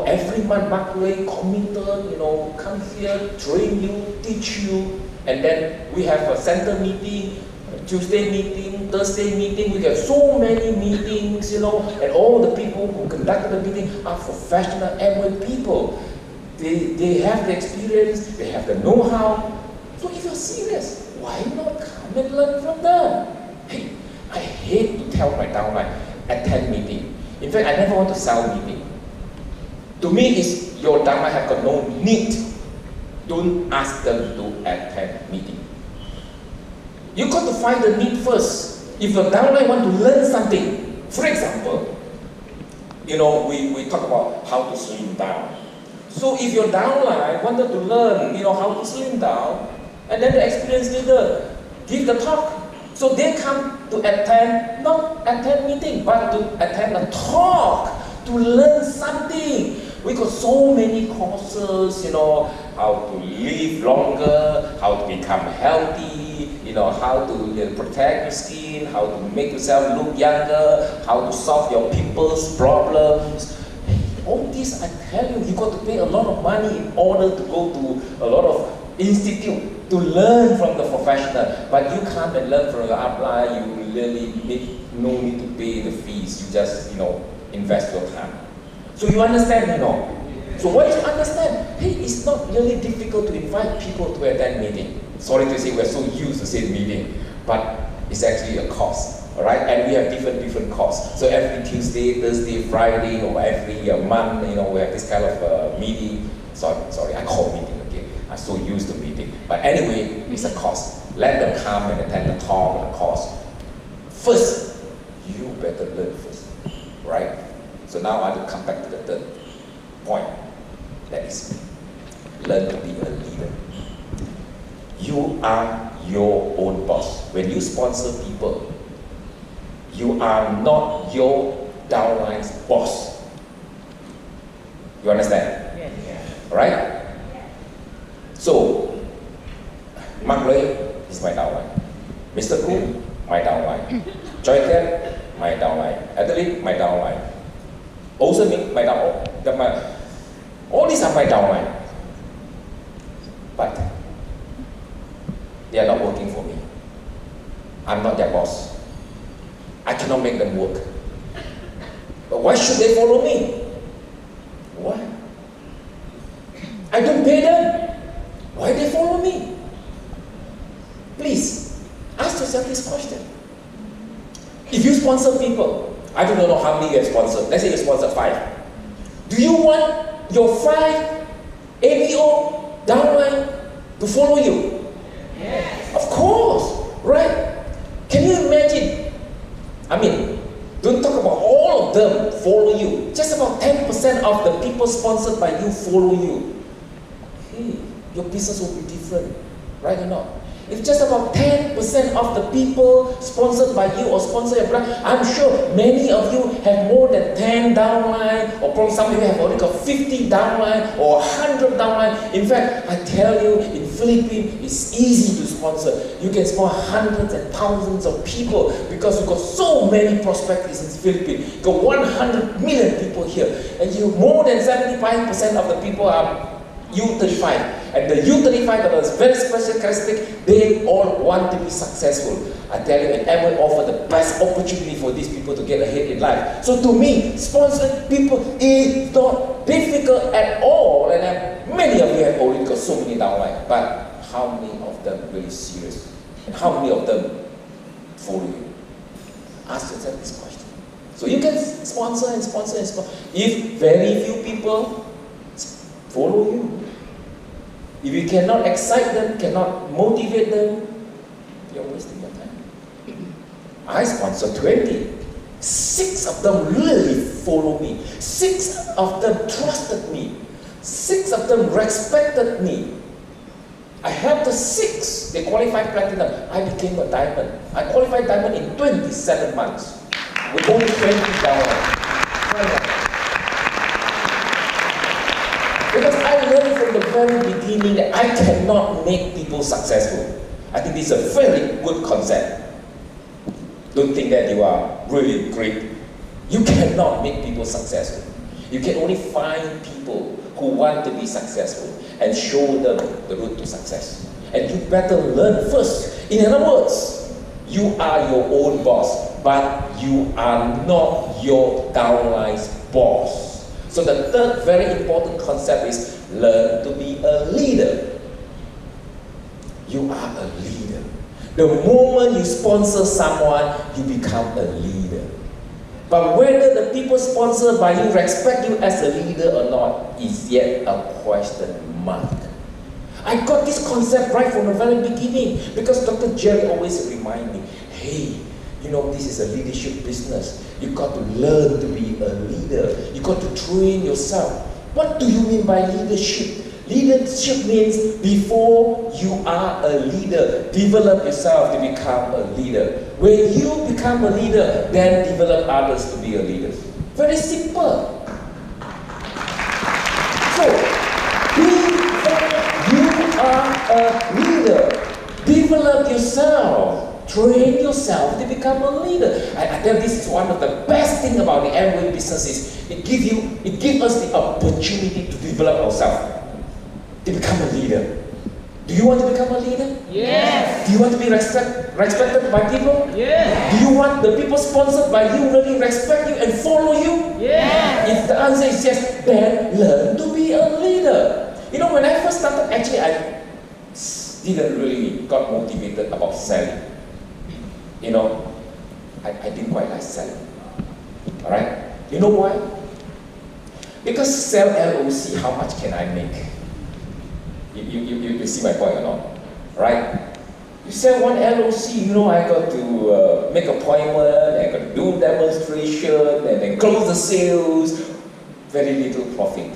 every month Mark Ray committed, come here, train you, teach you, and then we have a center meeting, Tuesday meeting, Thursday meeting, we have so many meetings, and all the people who conducted the meeting are professional Amway people. They have the experience, they have the know-how. So if you're serious, why not come and learn from them? Hey, I hate to tell my downline, attend meeting. In fact, I never want to sell meeting. To me, it's your downline have got no need. Don't ask them to attend meeting. You got to find the need first. If your downline want to learn something, for example, we talk about how to slim down. So if your downline wanted to learn, how to slim down, and then the experienced leader give the talk. So they come to attend, not attend meeting, but to attend a talk, to learn something. We got so many courses, how to live longer, how to become healthy, how to protect your skin, how to make yourself look younger, how to solve your people's problems. All this, I tell you, you got to pay a lot of money in order to go to a lot of institute to learn from the professional. But you come and learn from the upline, you really no need to pay the fees. You just, invest your time. So you understand, So once you understand, hey, it's not really difficult to invite people to attend meeting. Sorry to say, we're so used to saying meeting, but it's actually a cost. Alright, and we have different costs. So every Tuesday, Thursday, Friday, or every month, we have this kind of meeting. Sorry, I call meeting again. I'm so used to meeting. But anyway, it's a cost. Let them come and attend the talk and the course. First, you better learn first, right? So now I will come back to the third point. That is, learn to be a leader. You are your own boss. When you sponsor people, you are not your downline's boss. You understand? Yes. Right? So, Mark Lay is my downline. Mr. Foo, my downline. Joy Cat, my downline. Adeline, my downline. Also my downline. All these are my downline. But they are not working for me. I'm not their boss. I cannot make them work. But why should they follow me? Why? I don't pay them. Why they follow me? Please, ask yourself this question. If you sponsor people, I don't know how many you have sponsored. Let's say you sponsor 5. Do you want your 5 ABO downline to follow you? Yes. Of course, right? Can you imagine? Don't talk about all of them follow you. Just about 10% of the people sponsored by you follow you. Hey, your business will be different, right or not? If just about 10% of the people sponsored by you or sponsor your brand, I'm sure many of you have more than 10 downline, or probably some of you have already got 50 downline or 100 downline. In fact, I tell you, in Philippines, it's easy to sponsor. You can sponsor hundreds and thousands of people because you've got so many prospects in the Philippines. You've got 100 million people here, and more than 75% of the people are U35. And the U35 that is very special characteristic, they all want to be successful. I tell you, and Amway offer the best opportunity for these people to get ahead in life. So to me, sponsoring people is not difficult at all. And many of you have already got so many downline. But how many of them really serious? And how many of them follow you? Ask yourself this question. So you can sponsor and sponsor and sponsor. If very few people follow you, if you cannot excite them, cannot motivate them, you're wasting your time. I sponsor 20. 6 of them really follow me. 6 of them trusted me. 6 of them respected me. I helped the 6. They qualified platinum. I became a diamond. I qualified diamond in 27 months with only 20 dollars. Because I learned from the very beginning that I cannot make people successful. I think this is a very good concept. Don't think that you are really great. You cannot make people successful. You can only find people who want to be successful and show them the route to success. And you better learn first. In other words, you are your own boss, but you are not your downline's boss. So the third very important concept is learn to be a leader. You are a leader. The moment you sponsor someone, you become a leader. But whether the people sponsored by you respect you as a leader or not is yet a question mark. I got this concept right from the very beginning because Dr. Jerry always remind me, hey, this is a leadership business. You got to learn to be a leader. You got to train yourself. What do you mean by leadership? Leadership means before you are a leader, develop yourself to become a leader. When you become a leader, then develop others to be a leader. Very simple. So, before you are a leader, develop yourself. train yourself to become a leader. I tell this is one of the best things about the Amway business is it gives us the opportunity to develop ourselves, to become a leader. Do you want to become a leader? Yes. Do you want to be respected by people? Yes. Do you want the people sponsored by you really respect you and follow you? Yes. If the answer is yes, then learn to be a leader. You know, when I first started, actually I didn't really got motivated about selling. You know, I didn't quite like selling. Alright? You know why? Because sell LOC, how much can I make? You see my point or not? Right? You sell one LOC, you know, I got to make appointment, I got to do demonstration, and then close the sales. Very little profit.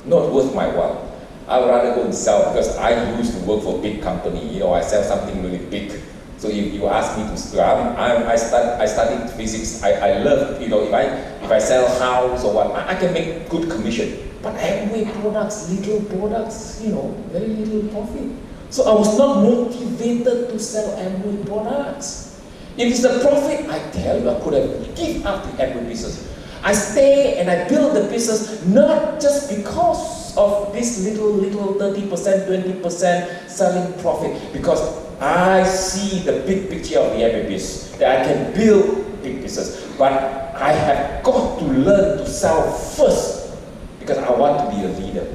Not worth my while. I would rather go and sell because I used to work for a big company. You know, I sell something really big. So you ask me to, I studied physics. I love, you know, if I sell house or what, I can make good commission. But Amway products, little products, you know, very little profit. So I was not motivated to sell Amway products. If it's a profit, I tell you, I could have given up the Amway business. I stay and I build the business not just because of this little 30%, 20% selling profit, because I see the big picture of the Amway business, that I can build big business. But I have got to learn to sell first. Because I want to be a leader.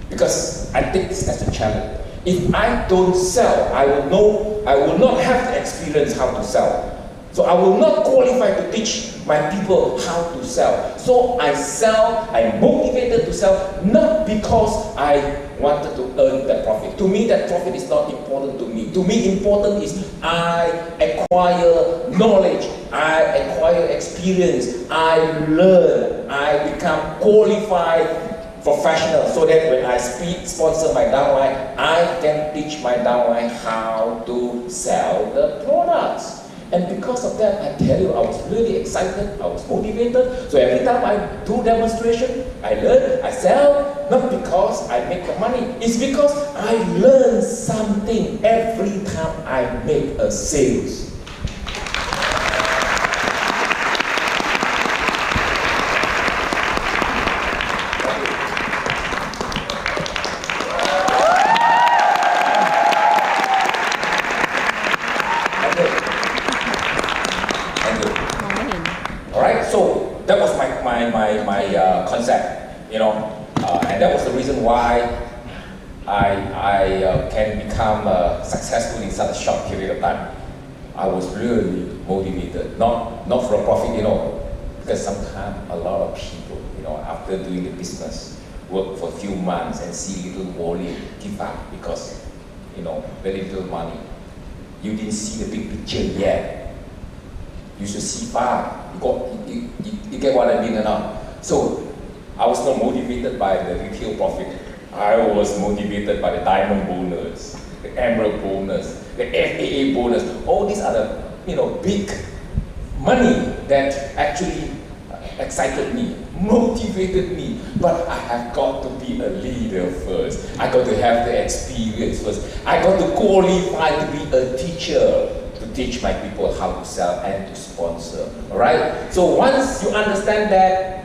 Because I take this as a challenge. If I don't sell, I will not have the experience how to sell. So I will not qualify to teach my people how to sell. So I sell, I'm motivated to sell, not because I wanted to earn that profit. To me, that profit is not important to me. To me, important is I acquire knowledge, I acquire experience, I learn, I become qualified professional, so that when I sponsor my downline, I can teach my downline how to sell the products. And because of that, I tell you, I was really excited, I was motivated. So every time I do demonstration, I learn, I sell, not because I make the money, it's because I learn something every time I make a sales. Concept, you know, and that was the reason why I can become successful in such a short period of time. I was really motivated, not for a profit, you know, because sometimes a lot of people, you know, after doing the business, work for a few months and see little volume, give up because, you know, very little money. You didn't see the big picture yet. You should see far. You get what I mean or not? So I was not motivated by the retail profit. I was motivated by the diamond bonus, the emerald bonus, the FAA bonus. All these are the, you know, big money that actually excited me, motivated me. But I have got to be a leader first. I got to have the experience first. I got to qualify to be a teacher, to teach my people how to sell and to sponsor. Alright? So once you understand that,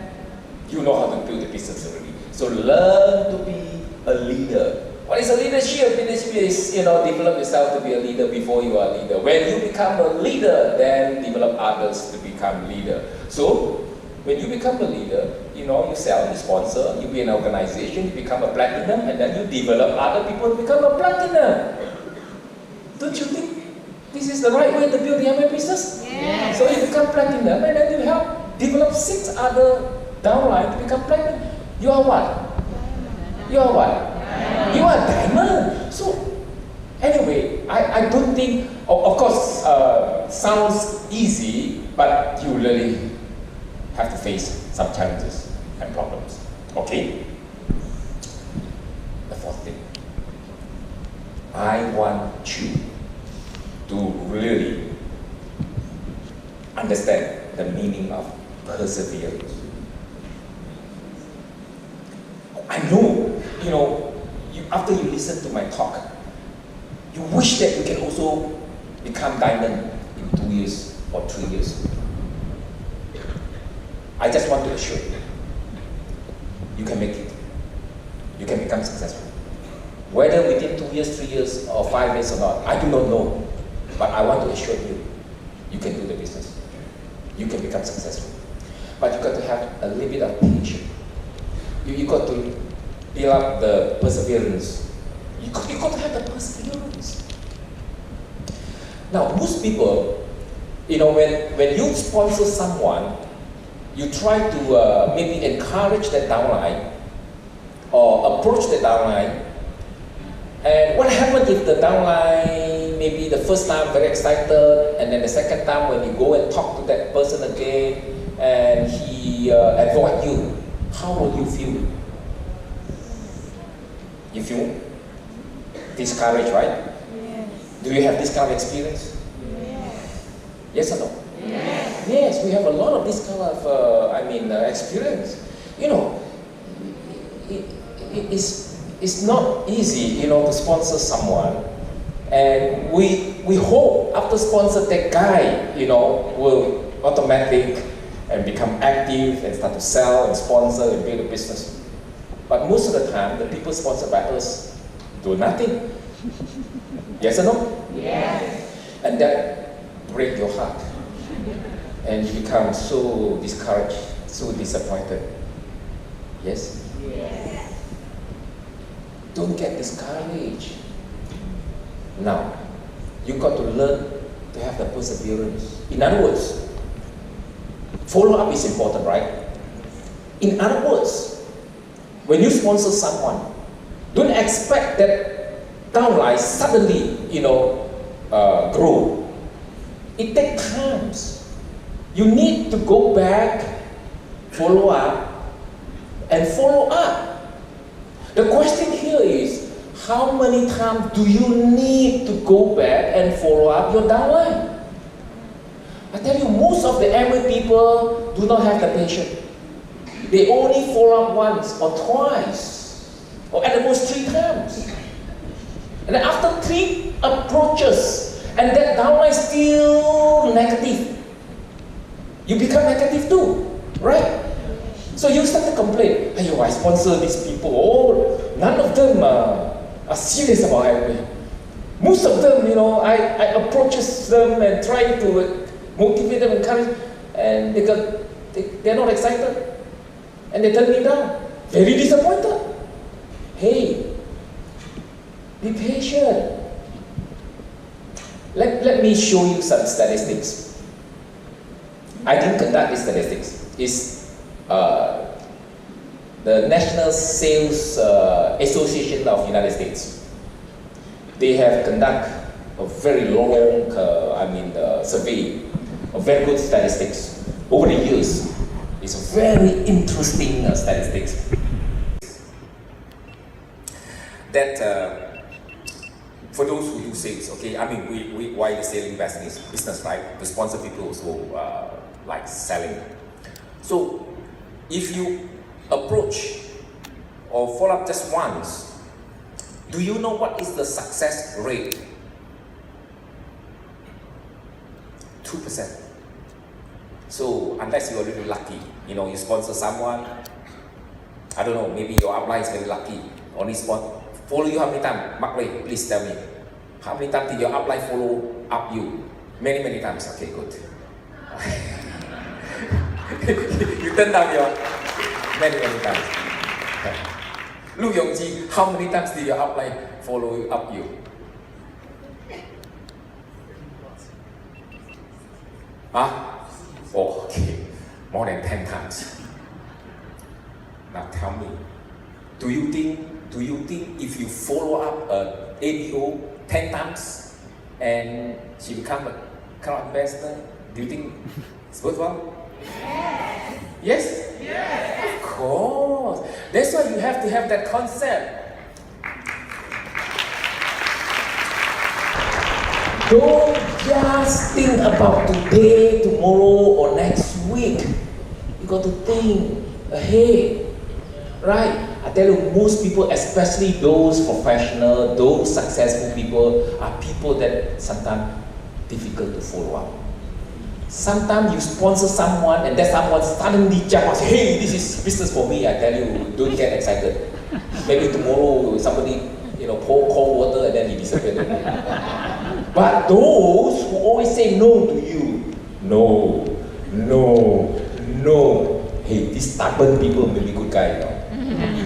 you know how to build a business already. So learn to be a leader. What is a leadership? Leadership is, you know, develop yourself to be a leader before you are a leader. When you become a leader, then develop others to become leader. So when you become a leader, you know, you sell, you sponsor, you be an organization, you become a platinum, and then you develop other people to become a platinum. Don't you think this is the right way to build the Amway business? Yes. So you become platinum, and then you help develop 6 other downline to become platinum. You are what? You are what? You are diamond. So anyway, I don't think, of course, sounds easy, but you really have to face some challenges and problems. Okay? The 4th thing, I want you to really understand the meaning of perseverance. I know, you know, after you listen to my talk, you wish that you can also become diamond in 2 years or 3 years. I just want to assure you, you can make it. You can become successful. Whether within 2 years, 3 years, or 5 years or not, I do not know. But I want to assure you, you can do the business. You can become successful. But you got to have a little bit of patience. You got to build up the perseverance. You got to have the perseverance. Now, most people, when you sponsor someone, you try to maybe encourage the downline or approach the downline. And what happens if the downline, maybe the first time very excited, and then the second time when you go and talk to that person again, and he avoid you, how will you feel? You feel discouraged, right? Yes. Do you have this kind of experience? Yes. Yes or no? Yes. Yes, we have a lot of this kind of, experience. It's not easy, to sponsor someone, and we hope after sponsor that guy, will automatic and become active and start to sell and sponsor and build a business. But most of the time, the people sponsored by us do nothing. Yes or no? Yes. And that breaks your heart. And you become so discouraged, so disappointed. Yes? Yes. Don't get discouraged. Now, you got to learn to have the perseverance. In other words, follow-up is important, right? In other words, when you sponsor someone, don't expect that downline suddenly, grow. It takes time. You need to go back, follow up, and follow up. The question here is, how many times do you need to go back and follow up your downline? I tell you, most of the Amway people do not have the patience. They only follow up once or twice, or at the most 3 times. And then after 3 approaches, and that downline is still negative, you become negative too, right? So you start to complain, "Ayo, I sponsor these people. Oh, none of them are serious about Amway. Most of them, I approach them and try to motivate them, encourage, and they're not excited. And they turn me down. Very disappointed. Hey, be patient. Let me show you some statistics. I didn't conduct these statistics. It's the National Sales Association of the United States. They have conducted a very long, survey of very good statistics over the years. It's a very interesting statistics that for those who do sales, okay, we why the selling business, right? To sponsor people who like selling. So if you approach or follow up just once, do you know what is the success rate? 2%. So unless you are really lucky, you sponsor someone, I don't know, maybe your upline is very lucky, only follow you how many times? Mark Ray, please tell me. How many times did your upline follow up you? Many, many times. Okay, good. You turn down your many, many times. Lu Yongji, how many times did your upline follow up you? Huh? Oh, okay. More than 10 times. Now tell me, do you think if you follow up a ABO 10 times and she become a crowd investor, do you think it's worthwhile? Yes. Yes? Yes. Of course. That's why you have to have that concept. Don't just think about today, tomorrow, or next week. You got to think ahead, right? I tell you, most people, especially those professional, those successful people, are people that sometimes difficult to follow up. Sometimes you sponsor someone and that someone suddenly jump and say, hey, this is business for me. I tell you, don't get excited. Maybe tomorrow somebody, pour cold water and then he disappeared. But those who always say no to you, no. Hey, these stubborn people may be good guy,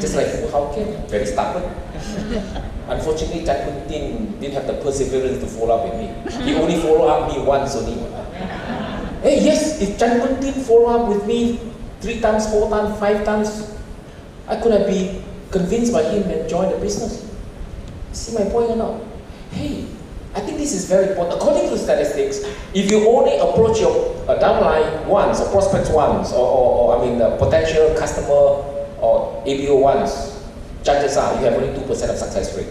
Just like Foo Howe Kean, very stubborn. Unfortunately, Chan Kun Tin didn't have the perseverance to follow up with me. He only followed up me once only. Hey, yes, if Chan Kun Tin follow up with me 3 times, 4 times, 5 times, I could have been convinced by him and joined the business. See my point or not? Hey, I think this is very important. According to statistics, if you only approach your downline once, or prospects once, or potential customer or ABO once, chances are you have only 2% of success rate.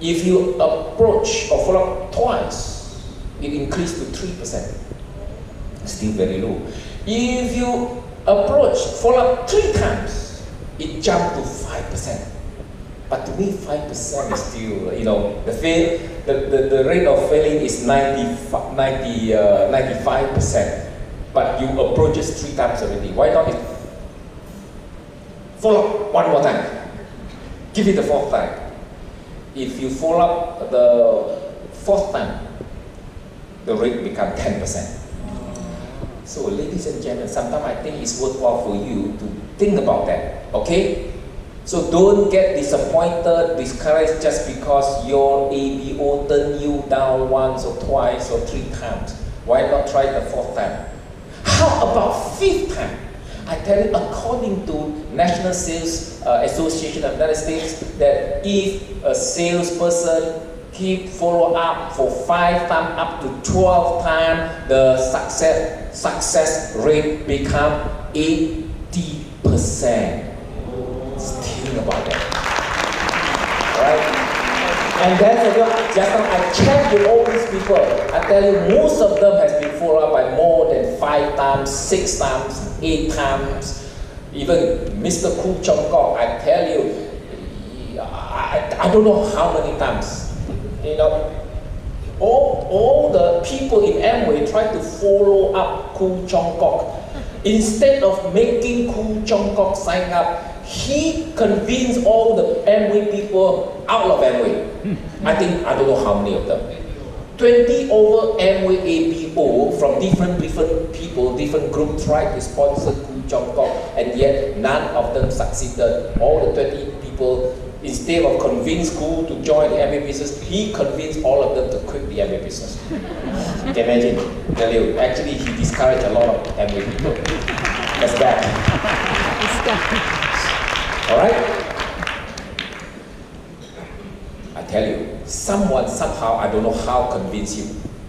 If you approach or follow up twice, it increased to 3%. Still very low. If you follow up 3 times, it jumped to 5%. But to me, 5% is still, the rate of failing is 95%. But you approach it 3 times already. Why not follow up 1 more time? Give it the 4th time. If you follow up the 4th time, the rate becomes 10%. So, ladies and gentlemen, sometimes I think it's worthwhile for you to think about that, okay? So don't get disappointed, discouraged just because your ABO turned you down once or twice or 3 times. Why not try the 4th time? How about 5th time? I tell you, according to National Sales Association of the United States, that if a salesperson keep follow up for 5 times up to 12 times, the success rate become 80%. Think about that. Right? And then just now I checked with all these people. I tell you, most of them has been followed up by more than 5 times, 6 times, 8 times. Even Mr. Foo Chong Kok, I tell you, I don't know how many times. All the people in Amway try to follow up Foo Chong Kok. Instead of making Foo Chong Kok sign up, he convinced all the Amway people out of Amway. I don't know how many of them. 20 over Amway ABO from different people, different groups tried to sponsor Foo Chong Kok, and yet none of them succeeded. All the 20 people, instead of convince Foo to join the Amway business, he convinced all of them to quit the Amway business. Can you imagine? Tell you, actually he discouraged a lot of Amway people. That's bad. Alright? I tell you, someone somehow, I don't know how, convinced you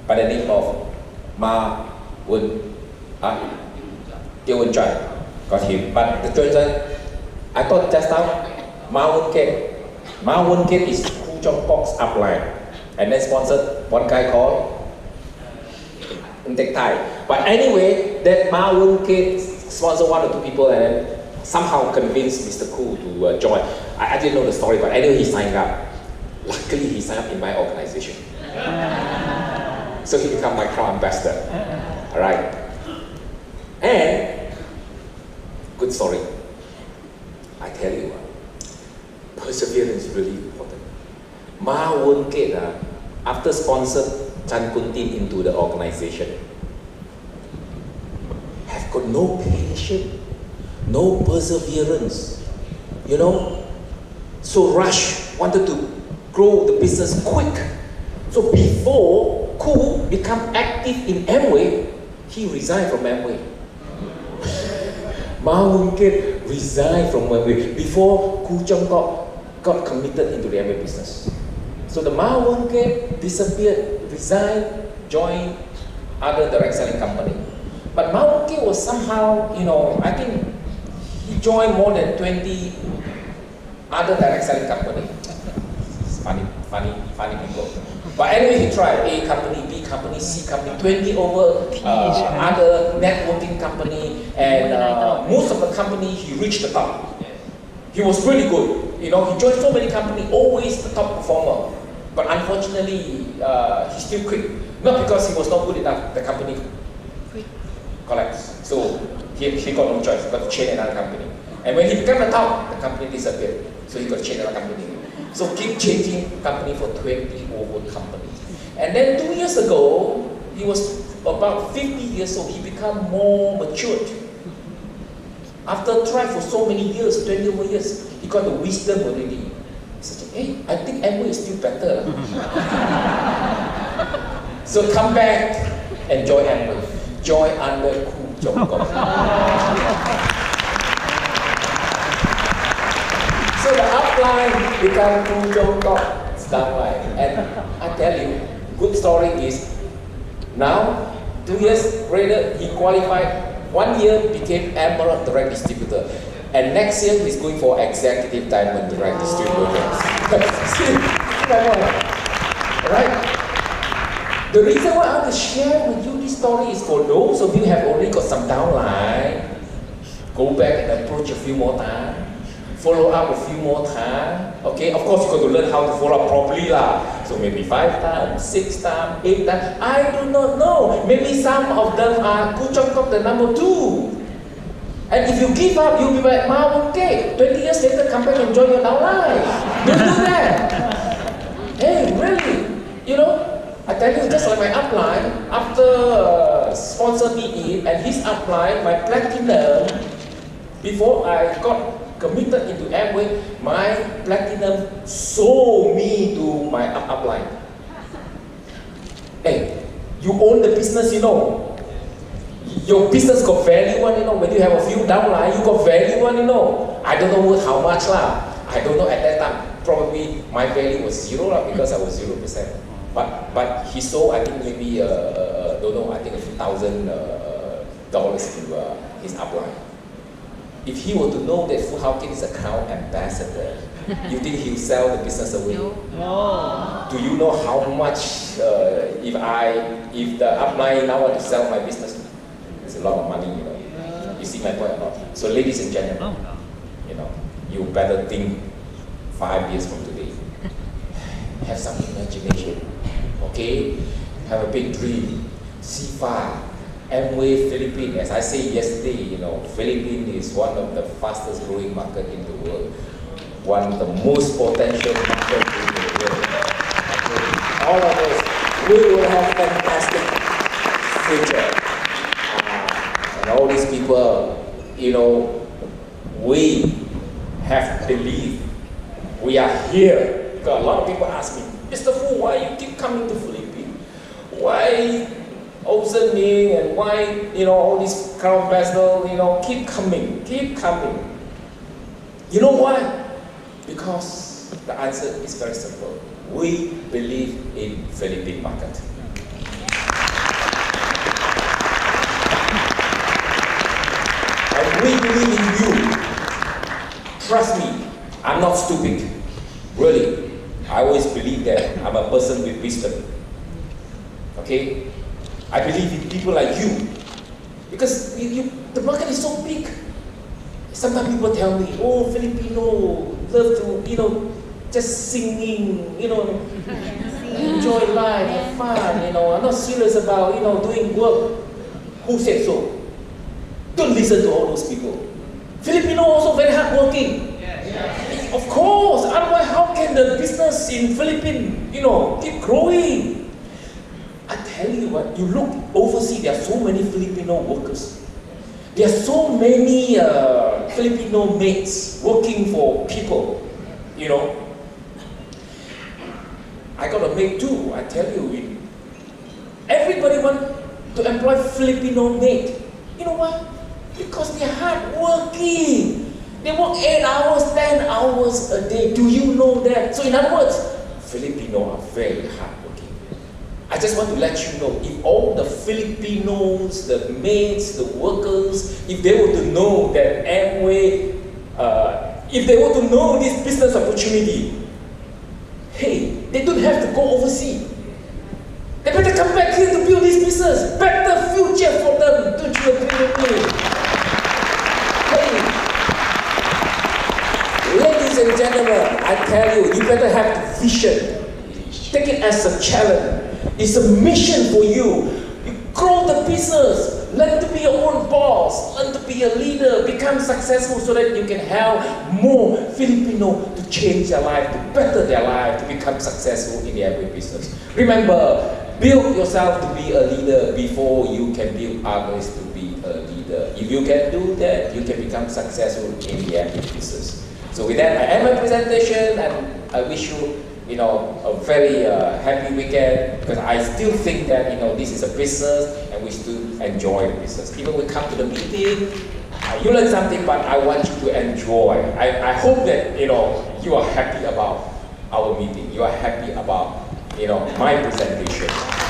by the name of Tiêu Wen Chai. Got him. But the person, I thought just now, Ma Wen Kiat is Foo Chong Kok's upline. And then sponsored one guy called Tek Tai. But anyway, that Ma Wen Kiat sponsored 1 or 2 people and then somehow convinced Mr. Foo to join. I didn't know the story, but anyway, he signed up. Luckily, he signed up in my organization. So he became my crown ambassador. Alright. And, good story. I tell you, perseverance is really important. Ma Wen Kiat, after sponsored Chan Kun Tin into the organization, have got no patience, no perseverance, so rush, wanted to grow the business quick. So before Foo become active in Amway, he resigned from Amway. Ma Wen Kiat resigned from Amway before Foo Chong Kok got committed into the Amway business. So the Ma Wen Kiat disappeared, resigned, joined other direct selling company. But Ma Wen Kiat was somehow, I think he joined more than 20 other direct selling company. Funny people. But anyway, he tried A company, B company, C company, 20 over other networking company, and most of the company he reached the top. He was really good. He joined so many companies, always the top performer. But unfortunately, he still quit. Not because he was not good enough, the company collapsed. So he got no choice, he got to change another company. And when he became the top, the company disappeared. So he got to change another company. So keep changing company for 20 over companies. And then 2 years ago, he was about 50 years old, he became more matured. After trying for so many years, 20 over years, he got the wisdom already. He said, hey, I think Amway is still better. So come back and join Amway. Join under Foo Howe Kean. So the upline become Foo Howe Kean, downline. And I tell you, good story is, now, 2 years later, he qualified. 1 year became Emerald Direct Distributor. And next year, he's going for Executive Diamond Direct Distributor. Right? The reason why I want to share with you this story is for those of you who have already got some downline, go back and approach a few more times, follow up a few more times. Okay, of course you got to learn how to follow up properly lah. So maybe 5 times, 6 times, 8 times. I do not know. Maybe some of them are Foo Howe Kean the number 2. And if you give up, you'll be like Marvin Gaye. 20 years later, come back and join your downline. Don't do that. Hey, really? You know, I tell you, just like my upline, after sponsor me in, and his upline, my platinum, before I got committed into Amway, my platinum sold me to my upline. Hey, you own the business, you know. Your business got value one, you know. When you have a few downline, you got value one, you know. I don't know how much lah. I don't know at that time. Probably my value was 0 lah, because I was 0%. But he sold, I think maybe don't know, I think a few thousand dollars to his upline. If he were to know that Foo Howe Kean is a crown ambassador, you think he'll sell the business away? No. Do you know how much if the upline now want to sell my business? It's a lot of money, you know. You see my point or not? So ladies and gentlemen, you know, you better think 5 years from today. Have some imagination, okay? Have a big dream. See far. Amway Philippines, as I said yesterday, you know, Philippines is one of the fastest growing market in the world. One of the most potential markets in the world. All of us, we will have fantastic future. And all these people, you know, we have belief. We are here. Because a lot of people ask me, Mr. Foo, why you keep coming to Philippines? Why Oceaning and why, you know, all these crown ambassadors, you know, keep coming. You know why? Because the answer is very simple. We believe in Philippine market. And we believe in you. Trust me, I'm not stupid. Really, I always believe that I'm a person with wisdom. Okay? I believe in people like you, because the market is so big. Sometimes people tell me, oh, Filipino love to, you know, just singing, you know, enjoy life, have fun, you know, I'm not serious about, you know, doing work. Who said so? Don't listen to all those people. Filipino also very hardworking. Yes. Of course, otherwise how can the business in Philippines, you know, keep growing? I tell you what, you look overseas, there are so many Filipino workers. There are so many Filipino mates working for people, you know. I got a mate too, I tell you. Everybody want to employ Filipino mate. You know why? Because they're hardworking. They work 8 hours, 10 hours a day. Do you know that? So in other words, Filipino are very hardworking. I just want to let you know, if all the Filipinos, the maids, the workers, if they were to know that Amway, if they were to know this business opportunity, hey, they don't have to go overseas. They better come back here to build this business. Better future for them. Don't you agree with me? Hey, ladies and gentlemen, I tell you, you better have the vision. take it as a challenge. It's a mission for you. You grow the business, learn to be your own boss, learn to be a leader, become successful so that you can help more Filipino to change their life, to better their life, to become successful in their business. Remember, build yourself to be a leader before you can build others to be a leader. If you can do that, you can become successful in the business. So with that, I end my presentation, and I wish you, a very happy weekend, because I still think that, this is a business and we still enjoy the business. Even we come to the meeting, you learn something, but I want you to enjoy. I hope that, you are happy about our meeting. You are happy about, my presentation.